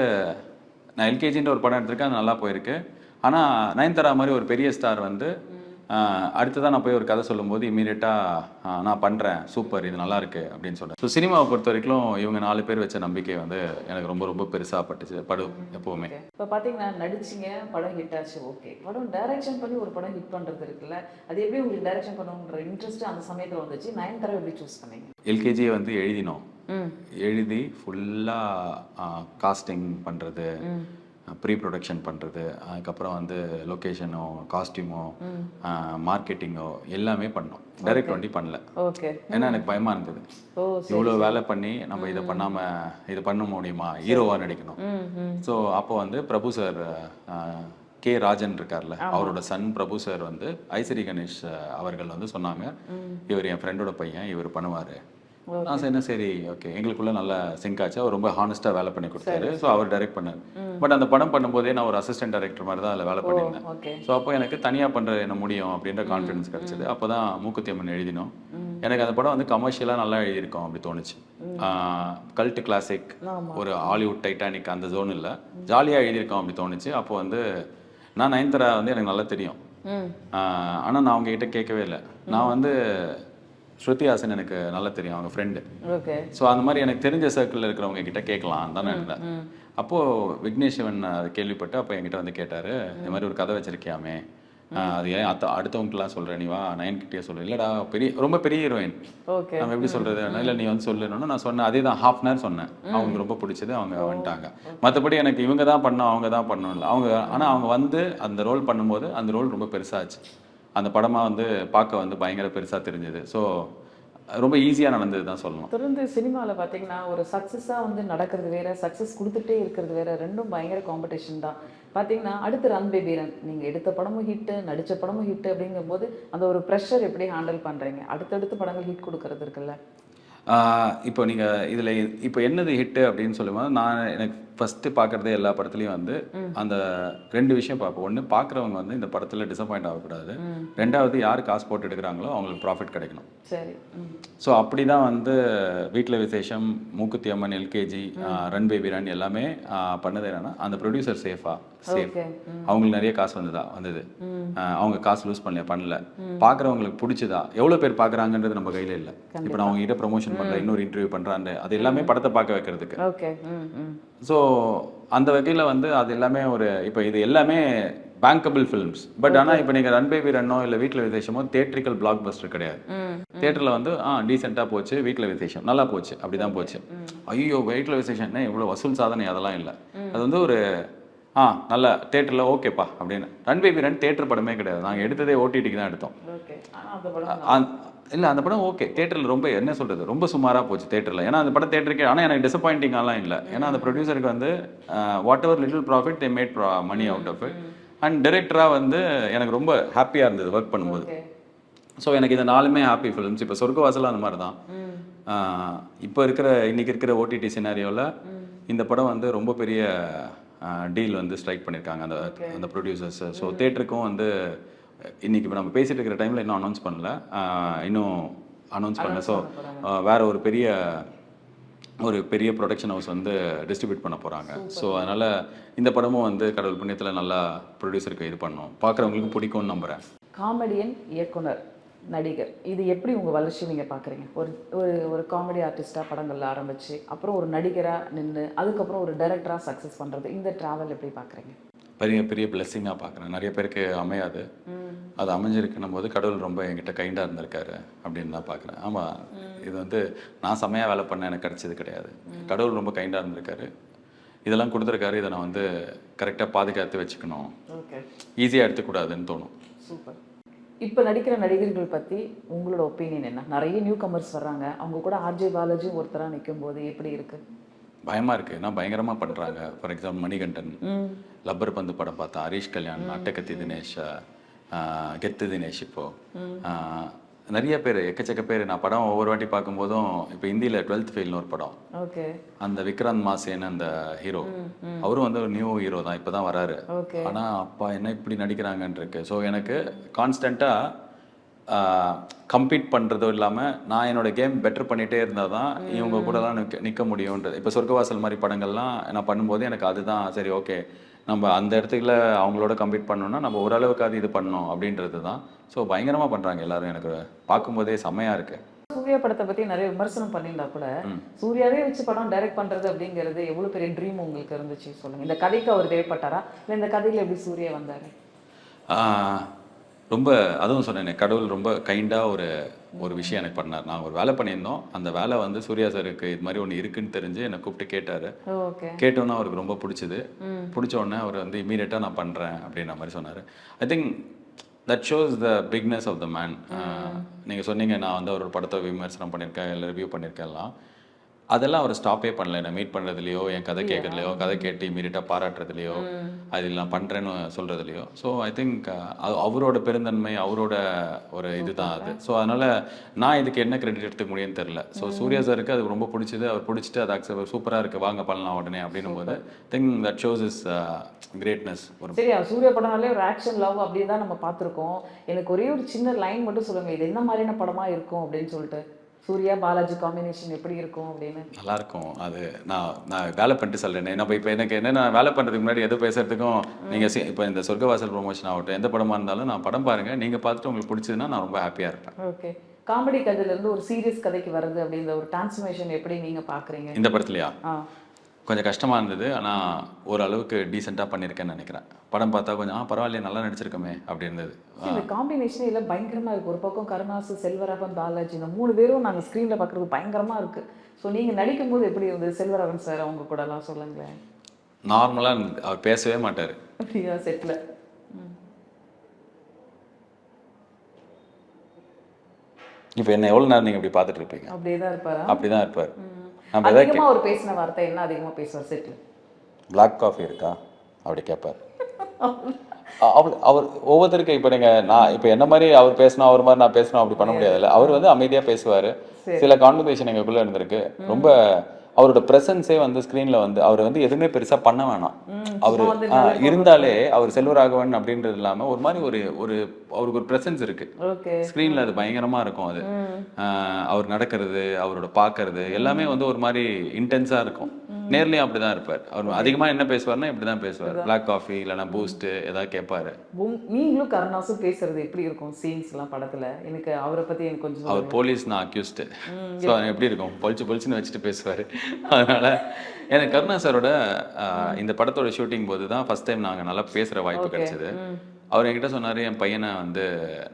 நான் எல்கேஜின்ற ஒரு படம் எடுத்திருக்கேன், அது நல்லா போயிருக்கு. ஆனால் நயன்தாரா மாதிரி ஒரு பெரிய ஸ்டார் வந்து அடுத்ததான் நான் போய் ஒரு கதை சொல்லும்போது இமீடியட்டாக நான் பண்ணுறேன், சூப்பர், இது நல்லா இருக்கு அப்படின்னு சொல்கிறேன். ஸோ சினிமாவை பொறுத்த வரைக்கும் இவங்க 4 பேர் வச்ச நம்பிக்கை வந்து எனக்கு ரொம்ப ரொம்ப பெருசாக படும் எப்போவுமே. இப்போ பார்த்தீங்கன்னா நடிச்சிங்க, படம் ஹிட் ஆச்சு, ஓகே. படம் டைரக்ஷன் பண்ணி ஒரு படம் ஹிட் பண்ணுறது இருக்குல்ல, அது எப்படி உங்களுக்கு டைரக்ஷன் பண்ணணுன்ற இன்ட்ரெஸ்ட் அந்த சமயத்தில் வந்துச்சு? நயன்தாரா எப்படி சூஸ் பண்ணீங்க? எல்கேஜியை வந்து எழுதி ஃபுல்லாக காஸ்டிங் பண்ணுறது, ப்ரீ ப்ரொடக்ஷன் பண்ணுறது, அதுக்கப்புறம் வந்து லொக்கேஷனோ காஸ்டியூமோ மார்க்கெட்டிங்கோ எல்லாமே பண்ணோம். டைரக்ட் வண்டி பண்ணல. ஓகே. ஏன்னா எனக்கு பயமாக இருந்தது, இவ்வளோ வேலை பண்ணி நம்ம இதை பண்ணாமல் இது பண்ண முடியுமா, ஹீரோவாக நடிக்கணும். ஸோ அப்போ வந்து பிரபு சார், கே ராஜன் இருக்கார்ல, அவரோட சன் பிரபு சார் வந்து ஐஸ்வரி கணேஷ் அவர்கள் வந்து சொன்னாங்க, இவர் என் ஃப்ரெண்டோட பையன், இவர் பண்ணுவார். நான் சொன்னேன் சரி ஓகே. எங்களுக்குள்ள நல்லா சிங்க் ஆச்சு. அவர் ரொம்ப ஹானஸ்ட்டாக வேலை பண்ணி கொடுத்தாரு. ஸோ அவர் டைரக்ட் பண்ணார். பட் அந்த படம் பண்ணும்போதே நான் ஒரு அசிஸ்டன்ட் டைரக்டர் மாதிரி தான் அதில் வேலை பண்ணியிருந்தேன். ஸோ அப்போ எனக்கு தனியாக பண்ணுற என்ன முடியும் அப்படின்ற கான்ஃபிடன்ஸ் கிடச்சிது. அப்போ தான் மூக்குத்தி அம்மன் எழுதினோம். எனக்கு அந்த படம் வந்து கமர்ஷியலாக நல்லா எழுதியிருக்கோம் அப்படி தோணுச்சு. கல்ட் கிளாசிக், ஒரு ஹாலிவுட் டைட்டானிக் அந்த ஜோன் இல்லை, ஜாலியாக எழுதியிருக்கோம் அப்படி தோணுச்சு. அப்போ வந்து நான் நயன்தாரா வந்து எனக்கு நல்லா தெரியும். ஆனால் நான் அவங்ககிட்ட கேட்கவே இல்லை. நான் வந்து ஸ்ருதி ஹாசன் எனக்கு நல்லா தெரியும், அவங்க ஃப்ரெண்டு. ஓகே. ஸோ அந்த மாதிரி எனக்கு தெரிஞ்ச சர்க்கிளில் இருக்கிறவங்க கிட்ட கேட்கலாம் தானே இருந்தேன். அப்போது விக்னேஷ் சிவன் கேள்விப்பட்டு அப்போ என்கிட்ட வந்து கேட்டார், இந்த மாதிரி ஒரு கதை வச்சிருக்கியாமே, அது ஏன் அடுத்தவங்கலாம் சொல்கிறேன், நீ வா நயன்கிட்டே சொல்லு. இல்லைடா ரொம்ப பெரிய ஹீரோயின், நம்ம எப்படி சொல்கிறது, இல்லை நீ வந்து சொல்லணும்னு நான் சொன்னேன். அதே தான் ½ hour சொன்னேன். அவங்களுக்கு ரொம்ப பிடிச்சது, அவங்க வந்துட்டாங்க. மற்றபடி எனக்கு இவங்க தான் பண்ணோம் அவங்க தான் பண்ணணும் இல்லை அவங்க. ஆனால் அவங்க வந்து அந்த ரோல் பண்ணும்போது அந்த ரோல் ரொம்ப பெருசாச்சு. அந்த படமாக வந்து பார்க்க வந்து பயங்கர பெருசாக தெரிஞ்சது. ஸோ ரொம்ப ஈஸியாக நடந்தது தான் சொல்லணும். தொடர்ந்து சினிமாவில் பார்த்தீங்கன்னா ஒரு சக்ஸஸாக வந்து நடக்கிறது வேற, சக்ஸஸ் கொடுத்துட்டே இருக்கிறது வேற, ரெண்டும் பயங்கர காம்படிஷன் தான். பார்த்தீங்கன்னா அடுத்து ரன் பேபி ரன், நீங்கள் எடுத்த படமும் ஹிட்டு, நடித்த படமும் ஹிட்டு, அப்படிங்கும்போது அந்த ஒரு ப்ரெஷர் எப்படி ஹேண்டில் பண்ணுறீங்க? அடுத்தடுத்து படங்கள் ஹிட் கொடுக்கறது இருக்குல்ல. இப்போ நீங்கள் இதில் இப்போ என்னது ஹிட்டு அப்படின்னு சொல்லும்போது எனக்கு ஃபஸ்ட்டு பார்க்குறதே எல்லா படத்துலையும் வந்து அந்த 2 விஷயம் பார்ப்போம். ஒன்று, பார்க்குறவங்க வந்து இந்த படத்தில் டிசப்பாயிண்ட் ஆகக்கூடாது. 2வது, யார் காசு போட்டு எடுக்கிறாங்களோ அவங்களுக்கு ப்ராஃபிட் கிடைக்கணும். சரி. ஸோ அப்படி தான் வந்து வீட்டில் விசேஷம், Mookuthi Amman, LKG, run baby run எல்லாமே பண்ணது என்னன்னா, அந்த ப்ரொடியூசர் சேஃப், அவங்களுக்கு நிறைய காசு வந்தது, அவங்க காசு லூஸ் பண்ணல, பார்க்குறவங்களுக்கு பிடிச்சதா, எவ்வளோ பேர் பார்க்குறாங்கன்றது நம்ம கையில் இல்லை. இப்போ நான் அவங்க கிட்ட ப்ரொமோஷன் பண்ணுறேன், இன்னொரு இன்டர்வியூ பண்ணுறான், அது எல்லாமே படத்தை பார்க்க வைக்கிறதுக்கு. ஸோ அந்த வகையில் வந்து அது எல்லாமே இப்போ இது எல்லாமே பேங்கபிள் ஃபிலிம்ஸ். பட் ஆனால் இப்போ நீங்கள் ரன் பேபி ரன்னோ இல்லை வீட்டில் விசேஷமோ தியேட்ரிக்கல் பிளாக் பஸ்டர் கிடையாது. தியேட்டரில் வந்து டீசெண்டாக போச்சு, வீட்டில் விசேஷம் நல்லா போச்சு, அப்படி தான் போச்சு. ஐயோ வீட்டில் விசேஷம்னா இவ்வளோ வசூல் சாதனை அதெல்லாம் இல்லை. அது வந்து ஒரு நல்ல தேட்டரில் ஓகேப்பா அப்படின்னு. ரன் பேபி ரன் தேட்டர் படமே கிடையாது, நாங்கள் எடுத்ததே ஓடிடிக்கு தான் எடுத்தோம். இல்லை அந்த படம் ஓகே, தேட்டரில் ரொம்ப என்ன சொல்கிறது, ரொம்ப சுமாராக போச்சு தேட்டரில். ஏன்னா அந்த படம் தேட்டருக்கே, ஆனால் எனக்கு டிசப்பாயிண்டிங்காலாம் இல்லை. ஏன்னா அந்த ப்ரொடியூசருக்கு வந்து whatever little profit they made money out of it. And டைரக்டராக வந்து எனக்கு ரொம்ப ஹாப்பியாக இருந்தது ஒர்க் பண்ணும்போது. ஸோ எனக்கு இந்த 4மே ஹாப்பி ஃபிலிம்ஸ். இப்போ சொர்க்கவாசல் அந்த மாதிரி தான். இப்போ இன்னைக்கு இருக்கிற ஓடிடி சினாரியோவில் இந்த படம் வந்து ரொம்ப பெரிய டீல் வந்து ஸ்ட்ரைக் பண்ணியிருக்காங்க அந்த ப்ரொடியூசர்ஸ். ஸோ தேட்டருக்கும் வந்து இன்னைக்கு இப்போ நம்ம பேசிட்டு இருக்கிற டைமில் இன்னும் அனௌன்ஸ் பண்ணல. ஸோ வேற ஒரு பெரிய ஒரு பெரிய ப்ரொடக்ஷன் ஹவுஸ் வந்து டிஸ்ட்ரிபியூட் பண்ண போகிறாங்க. ஸோ அதனால் இந்த படமும் வந்து கடவுள் புண்ணியத்தில் நல்லா ப்ரொடியூசருக்கு இது பண்ணோம், பார்க்குறவங்களுக்கு பிடிக்கும்னு நம்புகிறேன். காமெடியன், இயக்குனர், நடிகர், இது எப்படி உங்கள் வளர்ச்சி நீங்கள் பார்க்குறீங்க? ஒரு ஒரு ஒரு காமெடி ஆர்டிஸ்டாக படங்களில் ஆரம்பித்து அப்புறம் ஒரு நடிகராக நின்று அதுக்கப்புறம் ஒரு டைரக்டராக சக்ஸஸ் பண்ணுறது, இந்த ட்ராவல் எப்படி பார்க்குறீங்க? பெரிய பெரிய பிளெஸ்ஸிங்காக பார்க்குறேன். நிறைய பேருக்கு அமையாது, அது அமைஞ்சிருக்குன்னும் போது கடவுள் ரொம்ப என்கிட்ட கைண்டாக இருந்திருக்காரு அப்படின்னு தான் பார்க்குறேன். ஆமாம், இது வந்து நான் செம்மையாக வேலை பண்ண எனக்கு கிடச்சது கிடையாது, கடவுள் ரொம்ப கைண்டாக இருந்திருக்காரு, இதெல்லாம் கொடுத்துருக்காரு, இதை நான் வந்து கரெக்டாக பாதுகாத்து வச்சுக்கணும், ஓகே, ஈஸியாக எடுத்துக்கூடாதுன்னு தோணும். சூப்பர். இப்போ நடிக்கிற நடிகர்கள் பற்றி உங்களோட ஒப்பீனியன் என்ன? நிறைய நியூ கமர்ஸ் வர்றாங்க, அவங்க கூட ஆர்ஜே பாலாஜியும் ஒருத்தராக நிற்கும் போது எப்படி இருக்குது? பயமாக இருக்குது, ஏன்னா பயங்கரமாக பண்ணுறாங்க. ஃபார் எக்ஸாம்பிள் மணிகண்டன், லப்பர் பந்து படம் பார்த்தா, ஹரிஷ் கல்யாண், அட்டகத்தி தினேஷ், கெத்து தினேஷ், இப்போது நிறைய பேர், எக்கச்சக்க பேர். நான் படம் ஒவ்வொரு வாட்டி பார்க்கும்போதும், இப்போ ஹிந்தியில் 12th ஃபெயில்னு ஒரு படம், ஓகே, அந்த விக்ராந்த் மாசேன்னு அந்த ஹீரோ, அவரும் வந்து ஒரு நியூ ஹீரோ தான், இப்போ தான் வராரு. ஆனால் அப்பா என்ன இப்படி நடிக்கிறாங்கன்னு இருக்கு. ஸோ எனக்கு கான்ஸ்டண்ட்டாக கம்பீட் பண்ணுறதும் இல்லாமல் நான் என்னோட கேம் பெட்டர் பண்ணிகிட்டே இருந்தால் தான் இவங்க கூடலாம் நிற்க முடியுன்றது. இப்போ சொர்க்கவாசல் மாதிரி படங்கள்லாம் நான் பண்ணும்போது எனக்கு அதுதான் சரி, ஓகே, நம்ம அந்த இடத்துல அவங்களோட கம்பீட் பண்ணோம்னா நம்ம ஓரளவுக்கு அது இது பண்ணோம் அப்படின்றது தான். ஸோ பயங்கரமாக பண்ணுறாங்க எல்லாரும், எனக்கு பார்க்கும்போதே செம்மையாக இருக்குது. சூர்யா படத்தை பற்றி நிறைய விமர்சனம் பண்ணியிருந்தா கூட சூர்யாவே வச்சு படம் டைரக்ட் பண்ணுறது அப்படிங்கிறது எவ்வளோ பெரிய ட்ரீம் உங்களுக்கு இருந்துச்சு சொல்லுங்கள். இந்த கதைக்கு அவர் தேவைப்பட்டாரா, இல்லை இந்த கதையில் எப்படி சூர்யா வந்தார்? ரொம்ப அதுவும் சொன்னேன், கடவுள் ரொம்ப கைண்டாக ஒரு விஷயம் எனக்கு பண்ணார். நான் ஒரு வேலை பண்ணியிருந்தோம், அந்த வேலை வந்து சூர்யா சாருக்கு இது மாதிரி ஒன்று இருக்குன்னு தெரிஞ்சு என்னை கூப்பிட்டு கேட்டார். கேட்டோன்னா அவருக்கு ரொம்ப பிடிச்சது. பிடிச்ச உடனே அவர் வந்து இமீடியட்டாக நான் பண்ணுறேன் அப்படின்ற மாதிரி சொன்னார். I think that shows the bigness of the man. நீங்கள் சொன்னீங்க நான் வந்து ஒரு படத்தை விமர்சனம் பண்ணியிருக்கேன், இல்லை ரிவ்யூ பண்ணியிருக்கேன் எல்லாம், அதெல்லாம் அவர் ஸ்டாப்பே பண்ணல. நான் மீட் பண்ணுறதுலையோ, என் கதை கேட்குறதுலையோ, கதை கேட்டு இமீடியட்டாக பாராட்டுறதுலையோ, அது நான் பண்ணுறேன்னு சொல்கிறதுலையோ. ஸோ ஐ திங்க் அவரோட பெருந்தன்மை, அவரோட ஒரு இதுதான் அது. ஸோ அதனால் நான் இதுக்கு என்ன கிரெடிட் எடுத்துக்க முடியும்னு தெரில. ஸோ சூர்யா சாருக்கு அது ரொம்ப பிடிச்சது, அவர் பிடிச்சிட்டு அது அக்செப்ட் சூப்பராக இருக்குது, வாங்க பண்ணலாம் உடனே அப்படின்னும் போது think that shows is greatness. சரி, சூர்யா படம்னாலே ஒரு ஆக்ஷன் லவ் அப்படின்னு தான் நம்ம பார்த்துருக்கோம். எனக்கு ஒரே ஒரு சின்ன லைன் மட்டும் சொல்லுங்கள், இது என்ன மாதிரியான படமாக இருக்கும் அப்படின்னு சொல்லிட்டு. சூர்யா பாலாஜி காம்பினேஷன் எப்படி இருக்கும் அப்படின்னு. நல்லா இருக்கும். அது நான் வேலை பண்ணிட்டு சொல்கிறேன். நம்ம இப்போ எனக்கு என்ன, நான் வேலை பண்ணுறதுக்கு முன்னாடி எது பேசுறதுக்கும் நீங்கள் இப்போ இந்த சொர்க்கவாசல் ப்ரொமோஷன் ஆகட்டும், எந்த படமாக இருந்தாலும் நான் படம் பாருங்கள், நீங்கள் பார்த்துட்டு உங்களுக்கு பிடிச்சதுன்னா நான் ரொம்ப ஹாப்பியாக இருப்பேன். ஓகே, காமெடி கதையிலேருந்து ஒரு சீரியஸ் கதைக்கு வர்றது அப்படின்ற ஒரு டிரான்ஸ்ஃபர்மேஷன் எப்படி நீங்கள் பார்க்குறீங்க இந்த படத்துலையா? கொஞ்சம் கஷ்டமாக இருந்தது, ஆனால் ஓரளவுக்கு டீசெண்டாக பண்ணியிருக்கேன்னு நினைக்கிறேன். படம் பார்த்தா கொஞ்சம் பரவாயில்லையே, நல்லா நடிச்சிருக்கோமே அப்படி இருந்தது. இந்த காம்பினேஷனே இல்லை பயங்கரமாக இருக்குது. ஒரு பக்கம் கருணாசு, செல்வராகவன், பாலாஜி, இந்த 3 பேரும் நாங்கள் ஸ்க்ரீனில் பார்க்குறது பயங்கரமாக இருக்குது. ஸோ நீங்கள் நடிக்கும்போது எப்படி இருந்தது? செல்வராகவன் சார் அவங்க கூடலாம் சொல்லுங்களேன். நார்மலாக அவர் பேசவே மாட்டார் அப்படியா செட்டில்? இப்போ என்ன எவ்வளோ நேரம் நீங்கள் இப்படி பார்த்துட்டு இருப்பீங்க? அப்படியே தான் இருப்பார். அப்படி தான் இருப்பார். அதிகமாக அவர் பேசின வார்த்தை என்ன அதிகமாக பேசுவார் செட்டில்? பிளாக் காஃபி இருக்கா அப்படி கேட்பார். அவர் ஒவ்வொருத்தருக்கு இப்போ நான் இப்போ என்ன மாதிரி அவர் பேசணும், அவர் மாதிரி நான் பேசணும் அப்படி பண்ண முடியாதுல்ல. அவர் வந்து அமைதியாக பேசுவார். சில கான்வர்சேஷன் எங்களுக்குள்ளே இருந்திருக்கு. ரொம்ப அவரோட ப்ரெசன்ஸே வந்து ஸ்க்ரீனில் வந்து அவர் வந்து எதுவுமே பெருசாக பண்ண வேணாம். அவர் இருந்தாலே அவர் செல்வராகவன் அப்படின்றது இல்லாமல் ஒரு மாதிரி அவருக்கு ஒரு ப்ரெசன்ஸ் இருக்கு ஸ்க்ரீனில். அது பயங்கரமாக இருக்கும். அது அவர் நடக்கிறது, அவரோட பார்க்கறது எல்லாமே வந்து ஒரு மாதிரி இன்டென்ஸாக இருக்கும். நேர்லையும் அப்படிதான் இருப்பார். அவர் அதிகமாக என்ன பேசுவார்னா இப்படி தான் பேசுவார். பிளாக் காஃபி இல்லைனா பூஸ்ட்டு ஏதாவது கேட்பாரு. நீங்களும் கருணாசும் பேசுறது எப்படி இருக்கும் சீன்ஸ்லாம் படத்தில்? எனக்கு அவரை பற்றி எனக்கு கொஞ்சம். அவர் போலீஸ், நான் அக்யூஸ்டு. ஸோ எப்படி இருக்கும், பொலிச்சுன்னு வச்சுட்டு பேசுவார். அதனால் எனக்கு கருணா சாரோட இந்த படத்தோட ஷூட்டிங் போது தான் ஃபர்ஸ்ட் டைம் நாங்கள் நல்லா பேசுகிற வாய்ப்பு கிடைச்சிது. அவர் என்கிட்ட சொன்னார், என் பையனை வந்து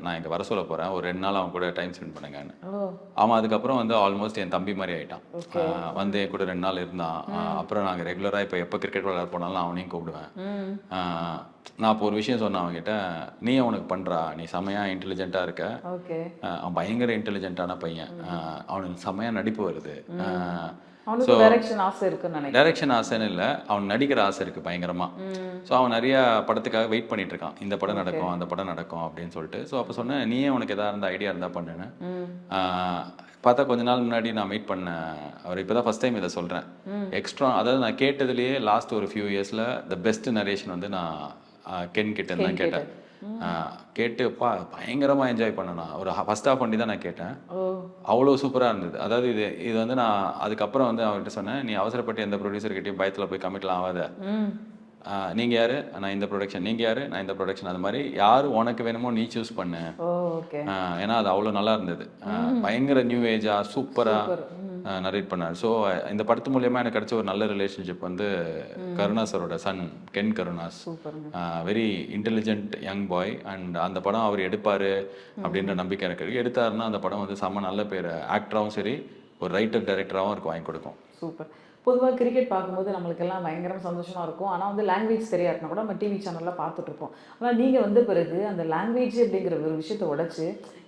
நான் இங்கே வர சொல்ல போகிறேன், ஒரு 2 நாள் அவன் கூட டைம் ஸ்பெண்ட் பண்ணுங்கன்னு. அவன் அதுக்கப்புறம் வந்து ஆல்மோஸ்ட் என் தம்பி மாதிரி ஆகிட்டான். வந்து என் கூட 2 நாள் இருந்தான். அப்புறம் நாங்கள் ரெகுலராக இப்போ எப்போ கிரிக்கெட் விளையாட போனாலும் அவனையும் கூப்பிடுவேன். நான் இப்போ ஒரு விஷயம் சொன்னேன் அவன்கிட்ட, நீ அவனுக்கு பண்ணுறா, நீ செமையாக இன்டெலிஜென்ட்டாக இருக்க. அவன் பயங்கர இன்டெலிஜென்ட்டான பையன், அவனுக்கு செமையாக நடிப்பு வருது. டைரக்ஷன் ஆசைன்னு இல்லை, அவன் நடிக்கிற ஆசை இருக்கு பயங்கரமா. ஸோ அவன் நிறைய படத்துக்காக வெயிட் பண்ணிட்டு இருக்கான், இந்த படம் நடக்கும் அந்த படம் நடக்கும் அப்படின்னு சொல்லிட்டு. ஸோ அப்போ சொன்னேன், நீயே உனக்கு எதாவது இருந்த ஐடியா இருந்தா பண்ணுன்னு. பார்த்தா கொஞ்ச நாள் முன்னாடி நான் மீட் பண்ணேன் அவர். இப்போதான் ஃபர்ஸ்ட் டைம் இதை சொல்றேன். எக்ஸ்ட்ரா, அதாவது நான் கேட்டதுலேயே லாஸ்ட் ஒரு ஃபியூ இயர்ஸ்ல த பெஸ்ட் நரேஷன் வந்து நான் கென் கிட்ட தான் கேட்டேன். கேட்டுப்பா பயங்கரமாக என்ஜாய் பண்ணேன். ஒரு ஃபர்ஸ்ட் ஹாஃப் ஒண்டி தான் நான் கேட்டேன். அவ்வளோ சூப்பராக இருந்தது. அதாவது இது வந்து நான் அதுக்கப்புறம் வந்து அவர்கிட்ட சொன்னேன், நீ அவசரப்பட்டு எந்த ப்ரொடியூசர்கிட்டையும் பயத்தில் போய் கமிட்லாம் ஆகாத. நீங்கள் யார், நான் இந்த ப்ரொடக்ஷன், நீங்கள் யார், நான் இந்த ப்ரொடக்ஷன், அது மாதிரி யார் உனக்கு வேணுமோ நீ சூஸ் பண்ணு. ஏன்னா அது அவ்வளோ நல்லா இருந்தது. பயங்கர நியூ ஏஜாக சூப்பராக நரேட் பண்ணார். ஸோ இந்த படத்து மூலியமா எனக்கு கிடைச்ச ஒரு நல்ல ரிலேஷன்ஷிப் வந்து கருணாஸ் சரோட son Ken Karunas. Very intelligent young boy. And அந்த படம் அவர் எடுப்பார் அப்படின்ற நம்பிக்கை எனக்கு இருக்குது. எடுத்தாருன்னா அந்த படம் வந்து செம்ம நல்ல பேர் ஆக்டராகவும் சரி ஒரு ரைட்டர் டைரக்டராகவும் இருக்கு வாங்கி கொடுக்கும். சூப்பர். பொதுவாக கிரிக்கெட் பார்க்கும்போது நம்மளுக்கெல்லாம் பயங்கரம் சந்தோஷமாக இருக்கும். ஆனால் வந்து லாங்குவேஜ் சரியாக இருக்குன்னா கூட நம்ம டிவி சேனலில் பார்த்துட்ருப்போம். ஆனால் நீங்கள் வந்த பிறகு அந்த லாங்குவேஜ் அப்படிங்கிற ஒரு விஷயத்தை உடைச்சு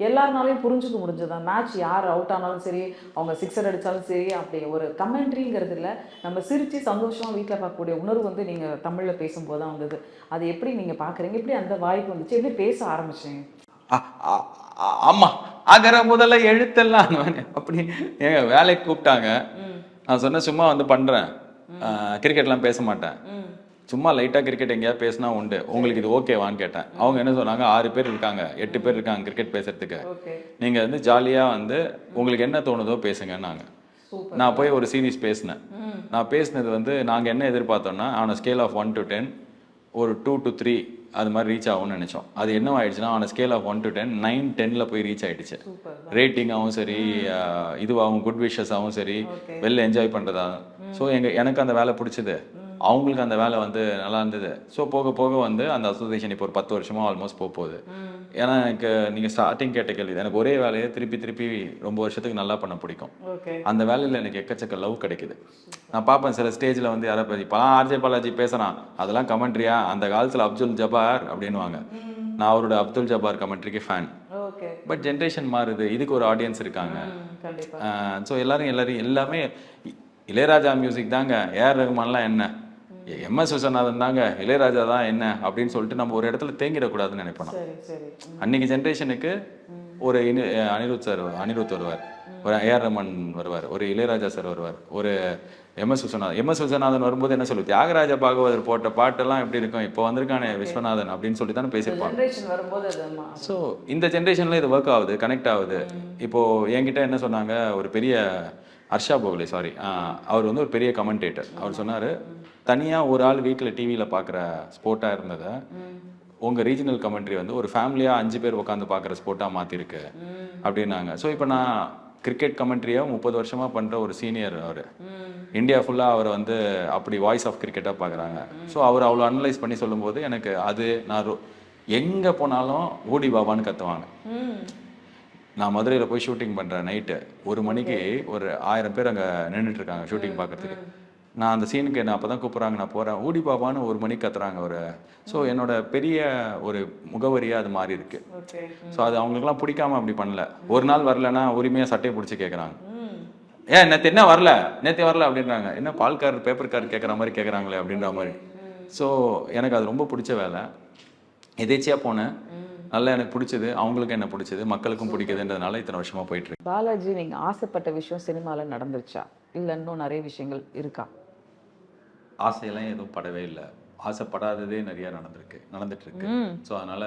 எல்லாருனாலையும் புரிஞ்சுக்க முடிஞ்சதான். மேட்ச் யார் அவுட் ஆனாலும் சரி, அவங்க சிக்ஸர் அடித்தாலும் சரி, அப்படி ஒரு கமெண்ட்ரிங்கிறதுல நம்ம சிரித்து சந்தோஷமாக வீட்டில் பார்க்கக்கூடிய உணர்வு வந்து நீங்கள் தமிழில் பேசும்போது தான் வந்தது. அது எப்படி நீங்கள் பார்க்குறீங்க? எப்படி அந்த வாய்ப்பு வந்துச்சு? எப்படி பேச ஆரம்பிச்சீங்க? ஆமா, அகர முதல்ல எழுத்தெல்லாம் அப்படி ஏங்க வேலைக்கு கூப்பிட்டாங்க. நான் சொன்னேன் சும்மா வந்து பண்றேன், கிரிக்கெட்லாம் பேச மாட்டேன், சும்மா லைட்டா கிரிக்கெட் எங்கேயாவது பேசினா உண்டு, உங்களுக்கு இது ஓகேவான்னு கேட்டேன். அவங்க என்ன சொன்னாங்க, 6 பேர் இருக்காங்க 8 பேர் இருக்காங்க கிரிக்கெட் பேசுறதுக்கு, நீங்க வந்து ஜாலியா வந்து உங்களுக்கு என்ன தோணுதோ பேசுங்கன்னாங்க. நான் போய் ஒரு சீரீஸ் பேசினேன். நான் பேசினது வந்து நாங்கள் என்ன எதிர்பார்த்தோம்னா ஆன் ஸ்கேல் ஆஃப் 1 to 10 ஒரு 2 to 3 அது மாதிரி ரீச் ஆகும்னு நினச்சோம். அது என்ன ஆயிடுச்சுன்னா ஆன் ஸ்கேல் ஆஃப் 1 to 10 9, 10ல் போய் ரீச் ஆகிடுச்சு. ரேட்டிங்காகவும் சரி, இதுவாகவும் குட் விஷஸாகவும் சரி, வெளில என்ஜாய் பண்ணுறதாகும். ஸோ எனக்கு அந்த வேலை பிடிச்சது, அவங்களுக்கு அந்த வேலை வந்து நல்லா இருந்தது. ஸோ போக போக வந்து அந்த அசோசியேஷன் இப்போ ஒரு 10 வருஷமாக ஆல்மோஸ்ட் போகுது. ஏன்னா எனக்கு நீங்கள் ஸ்டார்டிங் கேட்ட கேள்வி, எனக்கு ஒரே வேலையை திருப்பி திருப்பி ரொம்ப வருஷத்துக்கு நல்லா பண்ண பிடிக்கும். அந்த வேலையில் எனக்கு எக்கச்சக்க லவ் கிடைக்குது. நான் பார்ப்பேன் சில ஸ்டேஜில் வந்து யாரை பற்றி இப்போலாம் ஆர்ஜே பாலாஜி பேசுகிறான், அதெல்லாம் கமெண்ட்ரியா, அந்த காலத்தில் அப்துல் ஜபார் அப்படின்வாங்க. நான் அவரோட அப்துல் ஜபார் கமெண்ட்ரிக்கு ஃபேன். பட் ஜென்ரேஷன் மாறுது, இதுக்கு ஒரு ஆடியன்ஸ் இருக்காங்க. ஸோ எல்லாமே இளையராஜா மியூசிக் தாங்க, ஏஆர் ரஹ்மான்லாம் என்ன, எம்எஸ் விஸ்வநாதன் தாங்க, இளையராஜா தான் என்ன அப்படின்னு சொல்லிட்டு நம்ம ஒரு இடத்துல தேங்கிடக்கூடாதுன்னு நினைப்பேன். அன்னைக்கு ஜென்ரேஷனுக்கு ஒரு அனிருத் வருவார், ஒரு ஏஆர் ரஹ்மான் வருவார், ஒரு இளையராஜா சார் வருவார், ஒரு எம்எஸ் விஸ்வநாதன் வரும்போது என்ன சொல்லுது, தியாகராஜ பாகவதர் போட்ட பாட்டெல்லாம் எப்படி இருக்கும், இப்போ வந்திருக்கானே விஸ்வநாதன் அப்படின்னு சொல்லி தானே பேசியிருப்பாங்க. ஸோ இந்த ஜென்ரேஷன்ல இது ஒர்க் ஆகுது, கனெக்ட் ஆகுது. இப்போ என்கிட்ட என்ன சொன்னாங்க, ஒரு பெரிய ஹர்ஷா போகலே அவர் வந்து ஒரு பெரிய கமெண்டேட்டர். அவர் சொன்னார், தனியாக ஒரு ஆள் வீட்டில் டிவியில் பார்க்குற ஸ்போர்ட்டாக இருந்ததை உங்கள் ரீஜனல் கமெண்ட்ரி வந்து ஒரு ஃபேமிலியாக 5 பேர் உட்காந்து பார்க்குற ஸ்போர்ட்டாக மாற்றிருக்கு அப்படின்னாங்க. ஸோ இப்போ நான் கிரிக்கெட் கமெண்ட்ரியாக 30 வருஷமாக பண்ணுற ஒரு சீனியர். அவர் இந்தியா ஃபுல்லாக அவரை வந்து அப்படி வாய்ஸ் ஆஃப் கிரிக்கெட்டாக பார்க்குறாங்க. ஸோ அவர் அவ்வளோ அனலைஸ் பண்ணி சொல்லும்போது எனக்கு அது நான் எங்கே போனாலும் ஓடி பாபான்னு கற்றுவாங்க. நான் மதுரையில் போய் ஷூட்டிங் பண்ணுறேன், நைட்டு 1 மணிக்கு ஒரு 1000 பேர் அங்கே நின்றுட்டுருக்காங்க ஷூட்டிங் பார்க்குறதுக்கு. நான் அந்த சீனுக்கு என்ன அப்போ தான் கூப்பிட்றாங்க, நான் போகிறேன், ஊடி பாபான்னு 1 மணிக்கு கத்துறாங்க ஒரு. ஸோ என்னோட பெரிய ஒரு முகவரியாக அது மாறி இருக்கு. ஸோ அது அவங்களுக்குலாம் பிடிக்காம அப்படி பண்ணல. ஒரு நாள் வரலன்னா உரிமையாக சட்டையை பிடிச்சி கேட்குறாங்க, ஏன் நேற்று என்ன வரல, நேற்று வரல அப்படின்றாங்க. என்ன பால்கார் பேப்பர் கார் கேட்குற மாதிரி கேட்குறாங்களே அப்படின்ற மாதிரி. ஸோ எனக்கு அது ரொம்ப பிடிச்ச வேலை. எதேச்சியாக போனேன், நல்லா எனக்கு பிடிச்சது, அவங்களுக்கும் என்ன பிடிச்சது, மக்களுக்கும் பிடிக்குதுன்றதுனால இத்தனை வருஷமா போயிட்டு இருக்கு. பாலாஜி, நீங்க ஆசைப்பட்ட விஷயம் சினிமாவில் நடந்துருச்சா, இல்லை இன்னும் நிறைய விஷயங்கள் இருக்கா? ஆசையெல்லாம் எதுவும் படவே இல்லை, ஆசைப்படாததே நிறைய நடந்துட்டு இருக்கு. ஸோ அதனால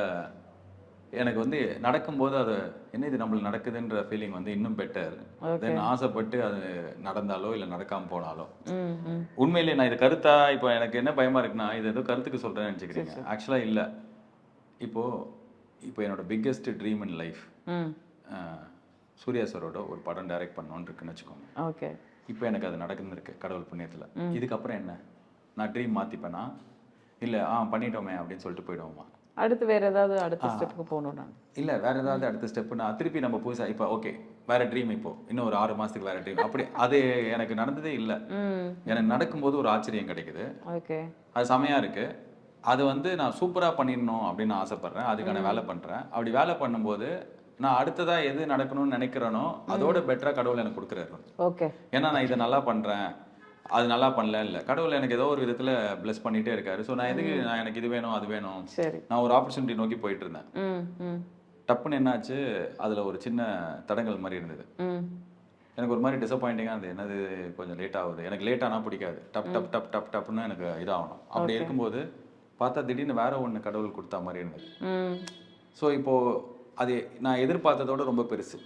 எனக்கு வந்து நடக்கும்போது அது என்ன இது நம்மளுக்கு நடக்குதுன்ற ஃபீலிங் வந்து இன்னும் பெட்டர் தென் ஆசைப்பட்டு அது நடந்தாலோ இல்லை நடக்காம போனாலோ. உண்மையிலே நான் இது கருத்தா இப்போ எனக்கு என்ன பயமா இருக்குன்னா, இது ஏதோ கருத்துக்கு சொல்றேன்னு நினச்சிக்கிறீங்க, ஆக்சுவலா இல்லை. இப்போ என்னோட biggest dream in life Suriya சாரோட ஒரு படம் டைரக்ட் பண்ணணும்னு இருக்குன்னு வச்சுக்கோங்க. ஓகே, இப்போ எனக்கு அது நடக்குதுன்னு இருக்கு கடவுள் புண்ணியத்தில். இதுக்கப்புறம் என்ன, நான் ட்ரீம் மாற்றிப்பேனா இல்லை பண்ணிட்டோமே அப்படின்னு சொல்லிட்டு போயிடுவோமா, அடுத்து வேற ஏதாவது அடுத்த ஸ்டெப்புக்கு போகணும் நான் இல்லை வேற ஏதாவது அடுத்த ஸ்டெப்புனா திருப்பி நம்ம புதுசாக இப்போ ஓகே வேற ட்ரீம், இப்போ இன்னும் ஒரு 6 மாதத்துக்கு வேற ட்ரீம், அப்படி அது எனக்கு நடந்ததே இல்லை. எனக்கு நடக்கும்போது ஒரு ஆச்சரியம் கிடைக்குது, ஓகே அது செமையாக இருக்கு. அது வந்து நான் சூப்பராக பண்ணிடணும் அப்படின்னு ஆசைப்படுறேன், அதுக்கான வேலை பண்ணுறேன். அப்படி வேலை பண்ணும்போது நான் அடுத்ததாக எது நடக்கணும்னு நினைக்கிறேனோ அதோட பெட்டராக கடவுள் எனக்கு கொடுக்குறாரு. ஓகே, ஏன்னா நான் இதை நல்லா பண்ணுறேன், அது நல்லா பண்ணல இல்லை, கடவுள் எனக்கு ஏதோ ஒரு விதத்தில் பிளஸ் பண்ணிகிட்டே இருக்காரு. ஸோ நான் எதுக்கு நான் எனக்கு இது வேணும் அது வேணும், சரி நான் ஒரு ஆப்பர்ச்சுனிட்டி நோக்கி போயிட்டு இருந்தேன். டப்புன்னு என்னாச்சு, அதில் ஒரு சின்ன தடங்கள் மாதிரி இருந்தது. எனக்கு ஒரு மாதிரி டிசப்பாயிண்டிங்காக இருந்தது, என்னது கொஞ்சம் லேட் ஆகுது, எனக்கு லேட் ஆனால் பிடிக்காது, டப் டப் டப் டப் டப்னு எனக்கு இதாகணும். அப்படி இருக்கும்போது பார்த்தா திடீர்னு வேற ஒன்று கடவுள் கொடுத்தா மாதிரி இருந்தது. ம் ஸோ இப்போது அது நான் எதிர்பார்த்ததோட ரொம்ப பெருசு.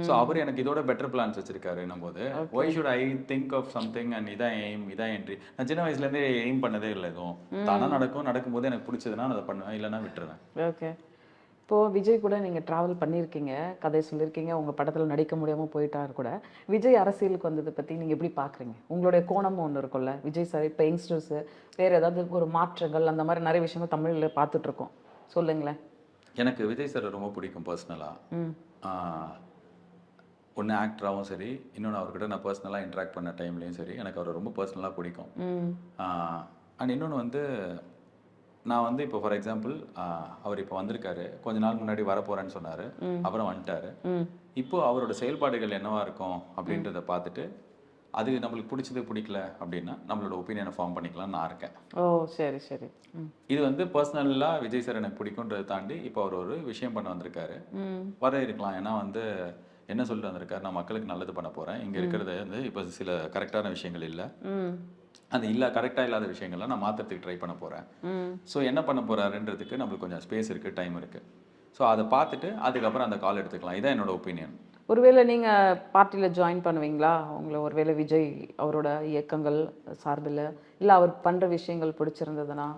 ஸோ அவர் எனக்கு இதோட பெட்டர் பிளான்ஸ் வச்சிருக்காருன்னும் போது why should I think of something and இதான் எய்ம் இதான் என்ட்ரி. நான் சின்ன வயசுலேருந்தே எய்ம் பண்ணதே இல்லை எதுவும். தானே நடக்கும்போது எனக்கு பிடிச்சதுன்னா நான் அதை பண்ணுவேன், இல்லைன்னா விட்டுருவேன். ஓகே. இப்போது விஜய் கூட நீங்கள் ட்ராவல் பண்ணியிருக்கீங்க, கதை சொல்லியிருக்கீங்க, உங்கள் படத்தில் நடிக்க முடியாமல் போயிட்டாரு கூட. விஜய் அரசியலுக்கு வந்ததை பற்றி நீங்கள் எப்படி பார்க்குறீங்க? உங்களுடைய கோணமும் ஒன்று இருக்கும்ல. விஜய் சார் இப்போ யங்ஸ்டர்ஸு வேறு ஏதாவது ஒரு மாற்றங்கள் அந்த மாதிரி நிறைய விஷயங்கள் தமிழில் பார்த்துட்ருக்கோம், சொல்லுங்களேன். எனக்கு விஜய் சார் ரொம்ப பிடிக்கும் பர்சனலாக. ஒன்று ஆக்டராகவும் சரி, இன்னொன்று அவர்கிட்ட நான் பர்சனலாக இன்ட்ராக்ட் பண்ண டைம்லேயும் சரி, எனக்கு அவர் ரொம்ப பர்சனலாக பிடிக்கும். அண்ட் இன்னொன்று வந்து நான் வந்து இப்போ ஃபார் எக்ஸாம்பிள் அவர் இப்போ வந்திருக்காரு, கொஞ்ச நாள் முன்னாடி வரப்போகிறேன்னு சொன்னார், அப்புறம் வந்துட்டார். இப்போது அவரோட செயல்பாடுகள் என்னவா இருக்கும் அப்படின்றத பார்த்துட்டு அது நம்மளுக்கு பிடிச்சது பிடிக்கல அப்படின்னா நம்மளோட ஒப்பீனியனை ஃபார்ம் பண்ணிக்கலாம்னு நான் இருக்கேன். ஓ சரி சரி. இது வந்து பர்சனலாக விஜய் சார் எனக்கு பிடிக்குன்றதை தாண்டி இப்போ அவர் ஒரு விஷயம் பண்ண வந்திருக்காரு, வர இருக்கலாம். ஏன்னா வந்து என்ன சொல்லிட்டு வந்திருக்காரு, நான் மக்களுக்கு நல்லது பண்ண போகிறேன், இங்கே இருக்கிறது வந்து இப்போ சில கரெக்டான விஷயங்கள் இல்லை, அது இல்லை கரெக்டாக இல்லாத விஷயங்கள்லாம் நான் மாற்றுறதுக்கு ட்ரை பண்ண போகிறேன். ஸோ என்ன பண்ண போகிறாருன்றதுக்கு நம்மளுக்கு கொஞ்சம் ஸ்பேஸ் இருக்குது, டைம் இருக்குது. ஸோ அதை பார்த்துட்டு அதுக்கப்புறம் அந்த கால் எடுத்துக்கலாம். இதான் என்னோட ஒப்பீனியன். ஒருவேளை நீங்கள் பார்ட்டியில் ஜாயின் பண்ணுவீங்களா? உங்களை ஒருவேளை விஜய் அவரோட இயக்கங்கள் சார்பில் இல்லை அவர் பண்ணுற விஷயங்கள் பிடிச்சிருந்ததுன்னா?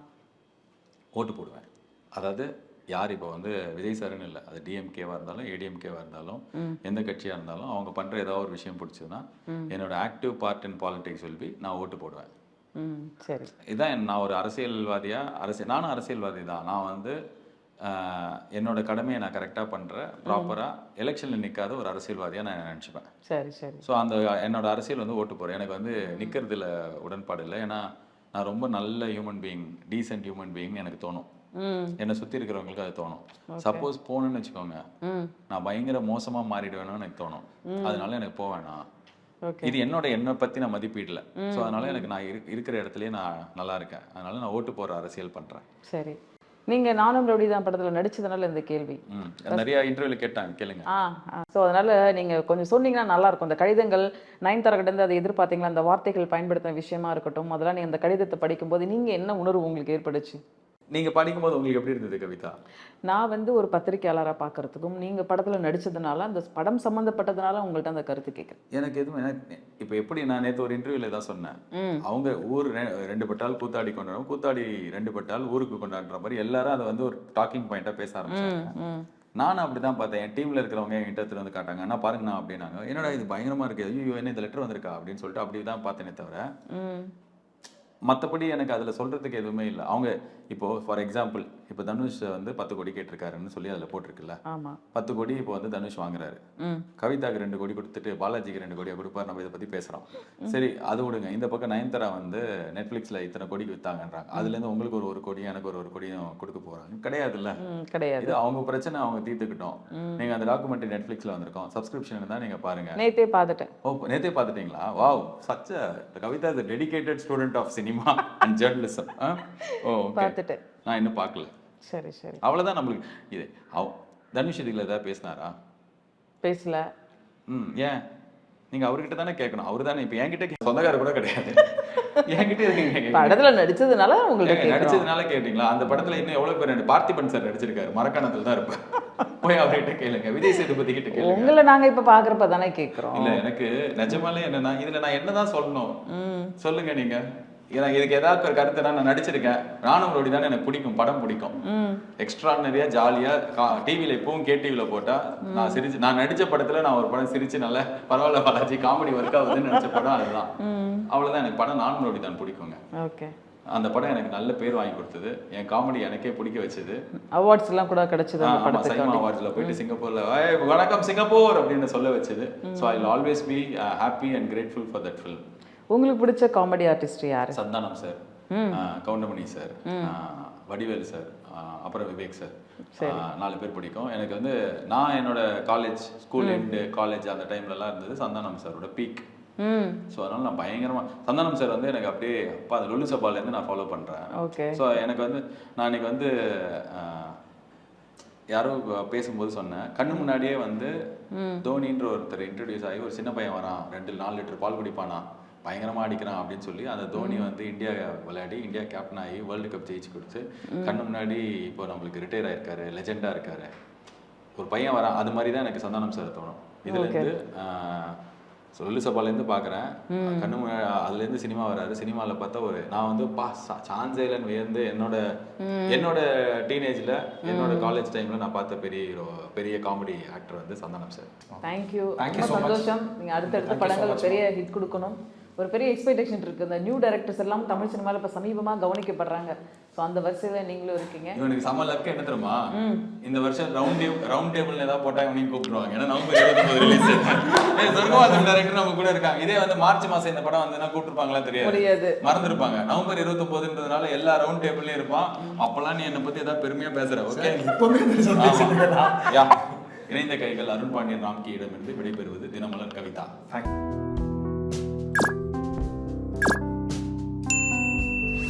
ஓட்டு போடுவேன். அதாவது யார் இப்போ வந்து விஜய் சார்னு இல்லை, அது டிஎம்கேவாக இருந்தாலும் ஏடிஎம்கேவாக இருந்தாலும் எந்த கட்சியாக இருந்தாலும் அவங்க பண்ணுற ஏதாவது ஒரு விஷயம் பிடிச்சதுன்னா என்னோட ஆக்டிவ் பார்ட் இன் பாலிடிக்ஸ் சொல்லி நான் ஓட்டு போடுவேன். சரி. இதுதான் நான் ஒரு அரசியல்வாதியாக நானும் அரசியல்வாதி தான். நான் வந்து என்னோட கடமையை நான் கரெக்டாக பண்ணுறேன், ப்ராப்பராக எலெக்ஷனில் நிற்காத ஒரு அரசியல்வாதியாக நான் நினச்சிப்பேன். சரி சரி. ஸோ அந்த என்னோட அரசியல் வந்து ஓட்டு போகிறேன். எனக்கு வந்து நிற்கிறதுல உடன்பாடு இல்லை. ஏன்னா நான் ரொம்ப நல்ல ஹியூமன் பீயிங், டீசென்ட் ஹியூமன் பீயிங்னு எனக்கு தோணும். என்னை சுற்றி இருக்கிறவங்களுக்கு அது தோணும். சப்போஸ் போகணுன்னு வச்சுக்கோங்க, நான் பயங்கர மோசமாக மாறிடுவேணும்னு எனக்கு தோணும். அதனால எனக்கு போவேனா, இது என்னை பற்றி நான் மதிப்பீடல. ஸோ அதனால எனக்கு நான் இருக்கிற இடத்துலயே நான் நல்லா இருக்கேன். அதனால நான் ஓட்டு போகிற அரசியல் பண்ணுறேன். சரி. நீங்கள் நானும் ரவுடி தான் படத்தில் நடிச்சதுனால இந்த கேள்வி நிறைய இன்டர்வியூல கேட்டாங்க, கேளுங்க. ஸோ அதனால நீங்கள் கொஞ்சம் சொன்னீங்கன்னா நல்லா இருக்கும். அந்த கடிதங்கள் நயன்தாராகிட்டேருந்து அதை எதிர்பார்த்தீங்களா? அந்த வார்த்தைகள் பயன்படுத்தின விஷயமா இருக்கட்டும், அதெல்லாம் நீங்கள் அந்த கடிதத்தை படிக்கும்போது நீங்கள் என்ன உணர்வு உங்களுக்கு ஏற்படுச்சு? நீங்கள் படிக்கும்போது உங்களுக்கு எப்படி இருந்தது கவிதா? நான் வந்து ஒரு பத்திரிகையாளராக பார்க்கறதுக்கும் நீங்கள் படத்தில் நடிச்சதுனால அந்த படம் சம்மந்தப்பட்டதுனால உங்கள்கிட்ட அந்த கருத்து கேட்குறேன். எனக்கு எதுவும் இப்போ எப்படி நான் நேற்று ஒரு இன்டர்வியூல தான் சொன்னேன், அவங்க ஊர் 2 பட்டால் கூத்தாடி கொண்டாடும், கூத்தாடி 2 பட்டால் ஊருக்கு கொண்டாடுற மாதிரி எல்லாரும் அதை வந்து ஒரு டாக்கிங் பாயிண்டாக பேச ஆரம்பிச்சாங்க. நானும் அப்படிதான் பார்த்தேன். என் டீம்ல இருக்கிறவங்க என்கிட்ட எடுத்துட்டு வந்து காட்டாங்க, நான் பாருங்கண்ணா அப்படின்னாங்க. என்னடா இது பயங்கரமா இருக்கு, ஐயோ என்ன இந்த லெட்டர் வந்திருக்கா அப்படின்னு சொல்லிட்டு அப்படி தான் பார்த்தேனே தவிர மற்றபடி எனக்கு அதில் சொல்கிறதுக்கு எதுவுமே இல்லை. அவங்க இப்போ ஃபார் எக்ஸாம்பிள் இப்போ தனுஷ் வந்து 10 கோடி கேட்டிருக்காருன்னு சொல்லி அதில் போட்டிருக்குல்ல, 10 கோடி இப்போ வந்து தனுஷ் வாங்குறாரு, கவிதாக்கு 2 கோடி கொடுத்துட்டு பாலாஜிக்கு 2 கோடியை கொடுப்பாரு. நம்ம இதை பற்றி பேசுகிறோம், சரி அது விடுங்க. இந்த பக்கம் நயன்தாரா வந்து நெட்ஃப்ளிக்ஸில் இத்தனை கோடிக்கு விற்றாங்கன்றாங்க, அதுலேருந்து உங்களுக்கு ஒரு கோடி எனக்கு ஒரு கோடியும் கொடுக்க போகிறாங்க. கிடையாதுல்ல, கிடையாது. இது அவங்க பிரச்சனை, அவங்க தீர்த்துக்கிட்டோம். நீங்கள் அந்த டாக்குமெண்ட்ரி நெட்ஃப்ளிக்ஸில் வந்திருக்கோம், சப்ஸ்கிரிப்ஷன் தான் நீங்கள் பாருங்கள். நேற்றே பார்த்துட்டேன். ஓ நேற்றே பார்த்துட்டீங்களா? வாவ், சச்ச Kavitha is dedicated student of cinema and journalism. ஓ பார்த்துட்டேன், நான் இன்னும் பார்க்கல. சரி சரி, அவ்வளோதான். நம்மளுக்கு இது தனுஷ் இதுல ஏதாவது பேசினாரா? பேசல. ஏன் நீங்க அவர்கிட்ட தானே கேட்கணும். அவரு தானே இப்போ என்கிட்ட சொந்தக்கார கூட கிடையாது. என்கிட்ட படத்துல நடிச்சதுனால உங்களுக்கு நடிச்சதுனால கேட்டீங்களா? அந்த படத்துல இன்னும் எவ்வளவு பேர், பார்த்திபன் சார் நடிச்சிருக்காரு, மரக்காணத்துல தான் இருப்பேன். போய் அவர்கிட்ட கேளுங்க, விஜய் சேதுபதி கிட்ட கேளுங்க. உங்களை நாங்க இப்ப பாக்குறப்ப தானே கேட்கிறோம். இல்ல எனக்கு நிஜமாலே என்னன்னா இதுல நான் என்னதான் சொல்லணும் சொல்லுங்க நீங்க. ஏன்னா இதுக்கு ஏதாவது ஒரு கருத்து நான் நடிச்சிருக்கேன், நானும் ரவுடி தானே எனக்கு பிடிக்கும், படம் பிடிக்கும், எக்ஸ்ட்ரானரியா ஜாலியா டிவியில இப்பவும் கேடிவில போட்டா நான் சிரிச்சு, நான் நடிச்ச படத்துல நான் ஒரு படம் சிரிச்சு நல்ல பரவாயில்ல பாலாஜி காமெடி ஒர்க் ஆகுதுன்னு நினைச்ச படம் அதுதான். அவ்வளவுதான் எனக்கு படம் நானும் ரவுடி தான் பிடிக்குங்க. ஓகே, அந்த படம் எனக்கு நல்ல பேர் வாங்கி கொடுத்தது, என் காமெடி எனக்கே பிடிக்க வச்சது, அவார்ட்ஸ் எல்லாம் கூட கிடைச்சது. சைமா அவார்ட்ஸ்ல போயிட்டு சிங்கப்பூர்ல வணக்கம் சிங்கப்பூர் அப்படின்னு சொல்ல வச்சது. So I will always be happy and grateful for that film. உங்களுக்கு பிடிச்ச காமெடி ஆர்டிஸ்ட் யாரு? Santhanam sir, Goundamani sir, Vadivel sir, அப்புறம் விவேக் சார், 4 பேர் பிடிக்கும். எனக்கு வந்து நான் என்னோட காலேஜ் ஸ்கூல் எண்டு காலேஜ் அந்த டைம்லலாம் இருந்தது சந்தானம் சாரோட பீக். ஸோ அதனால நான் பயங்கரமா சந்தானம் சார் வந்து எனக்கு அப்படியே அப்பா அந்த லுலு சபாலேருந்து நான் ஃபாலோ பண்றேன். ஸோ எனக்கு வந்து நான் இன்னைக்கு வந்து யாரோ பேசும்போது சொன்னேன், கண்ணு முன்னாடியே வந்து தோனின்ற ஒருத்தர் இன்ட்ரடியூஸ் ஆகி ஒரு சின்ன பையன் வரான், 2-4 லிட்டர் பால் குடிப்பானா, பயங்கரமாக அடிக்கிறான் அப்படின்னு சொல்லி அந்த தோனி வந்து இந்தியா விளையாடி இந்தியா கேப்டன் ஆகி வேர்ல்டு கப் ஜெயிச்சு கொடுத்து கண்ணு முன்னாடி இப்போ நம்மளுக்கு ரிட்டையர் ஆயிருக்காரு, லெஜெண்டாக இருக்காரு, ஒரு பையன் வரான். அது மாதிரி தான் எனக்கு சந்தானம் சார் தோணும். இதுலேருந்து சொல்லு சபாலேருந்து பார்க்குறேன், கண்ணு அதுலேருந்து சினிமா வராரு. சினிமாவில் பார்த்தா ஒரு நான் வந்து சான்ஸே இல்லைன்னு வியந்து என்னோட டீனேஜில் என்னோட காலேஜ் டைமில் நான் பார்த்த பெரிய காமெடி ஆக்டர் வந்து சந்தானம் சார். தேங்க்யூ, ரொம்ப சந்தோஷம். நீங்கள் அடுத்தடுத்த படங்கள் பெரிய ஹிட் கொடுக்கணும். ஒரு பெரிய எக்ஸ்பெக்டேஷன் இருக்குது. இந்த நியூ டைரக்டர்ஸ் எல்லாம் தமிழ் சினிமாவில் இப்போ சமீபமாக கவனிக்கப்படுறாங்க. ஸோ அந்த வரிசையில் நீங்களும் இருக்கீங்க. இவனுக்கு சம்ம லக்கு என்ன தெரியுமா, இந்த வருஷம் ரவுண்ட் டேபிள் ஏதாவது போட்டால் இவனையும் கூப்பிட்டுருவாங்க. ஏன்னா நவம்பர் 29 ரிலீஸ் சொர்க்கவாசம் டைரக்டர் நம்ம கூட இருக்காங்க. இதே வந்து மார்ச் மாதம் இந்த படம் வந்து கூப்பிட்டுருப்பாங்களா தெரியாது, மறந்துருப்பாங்க. நவம்பர் 29ன்றதுனால எல்லா ரவுண்ட் டேபிள்லயும் இருப்பான். அப்பெல்லாம் நீ என்னை பத்தி ஏதாவது பெருமையா பேசுற. ஓகே, இணைந்த கைகள் அருண் பாண்டியன் ராம்கி இடமிருந்து விடைபெறுவது தினமலர் கவிதா.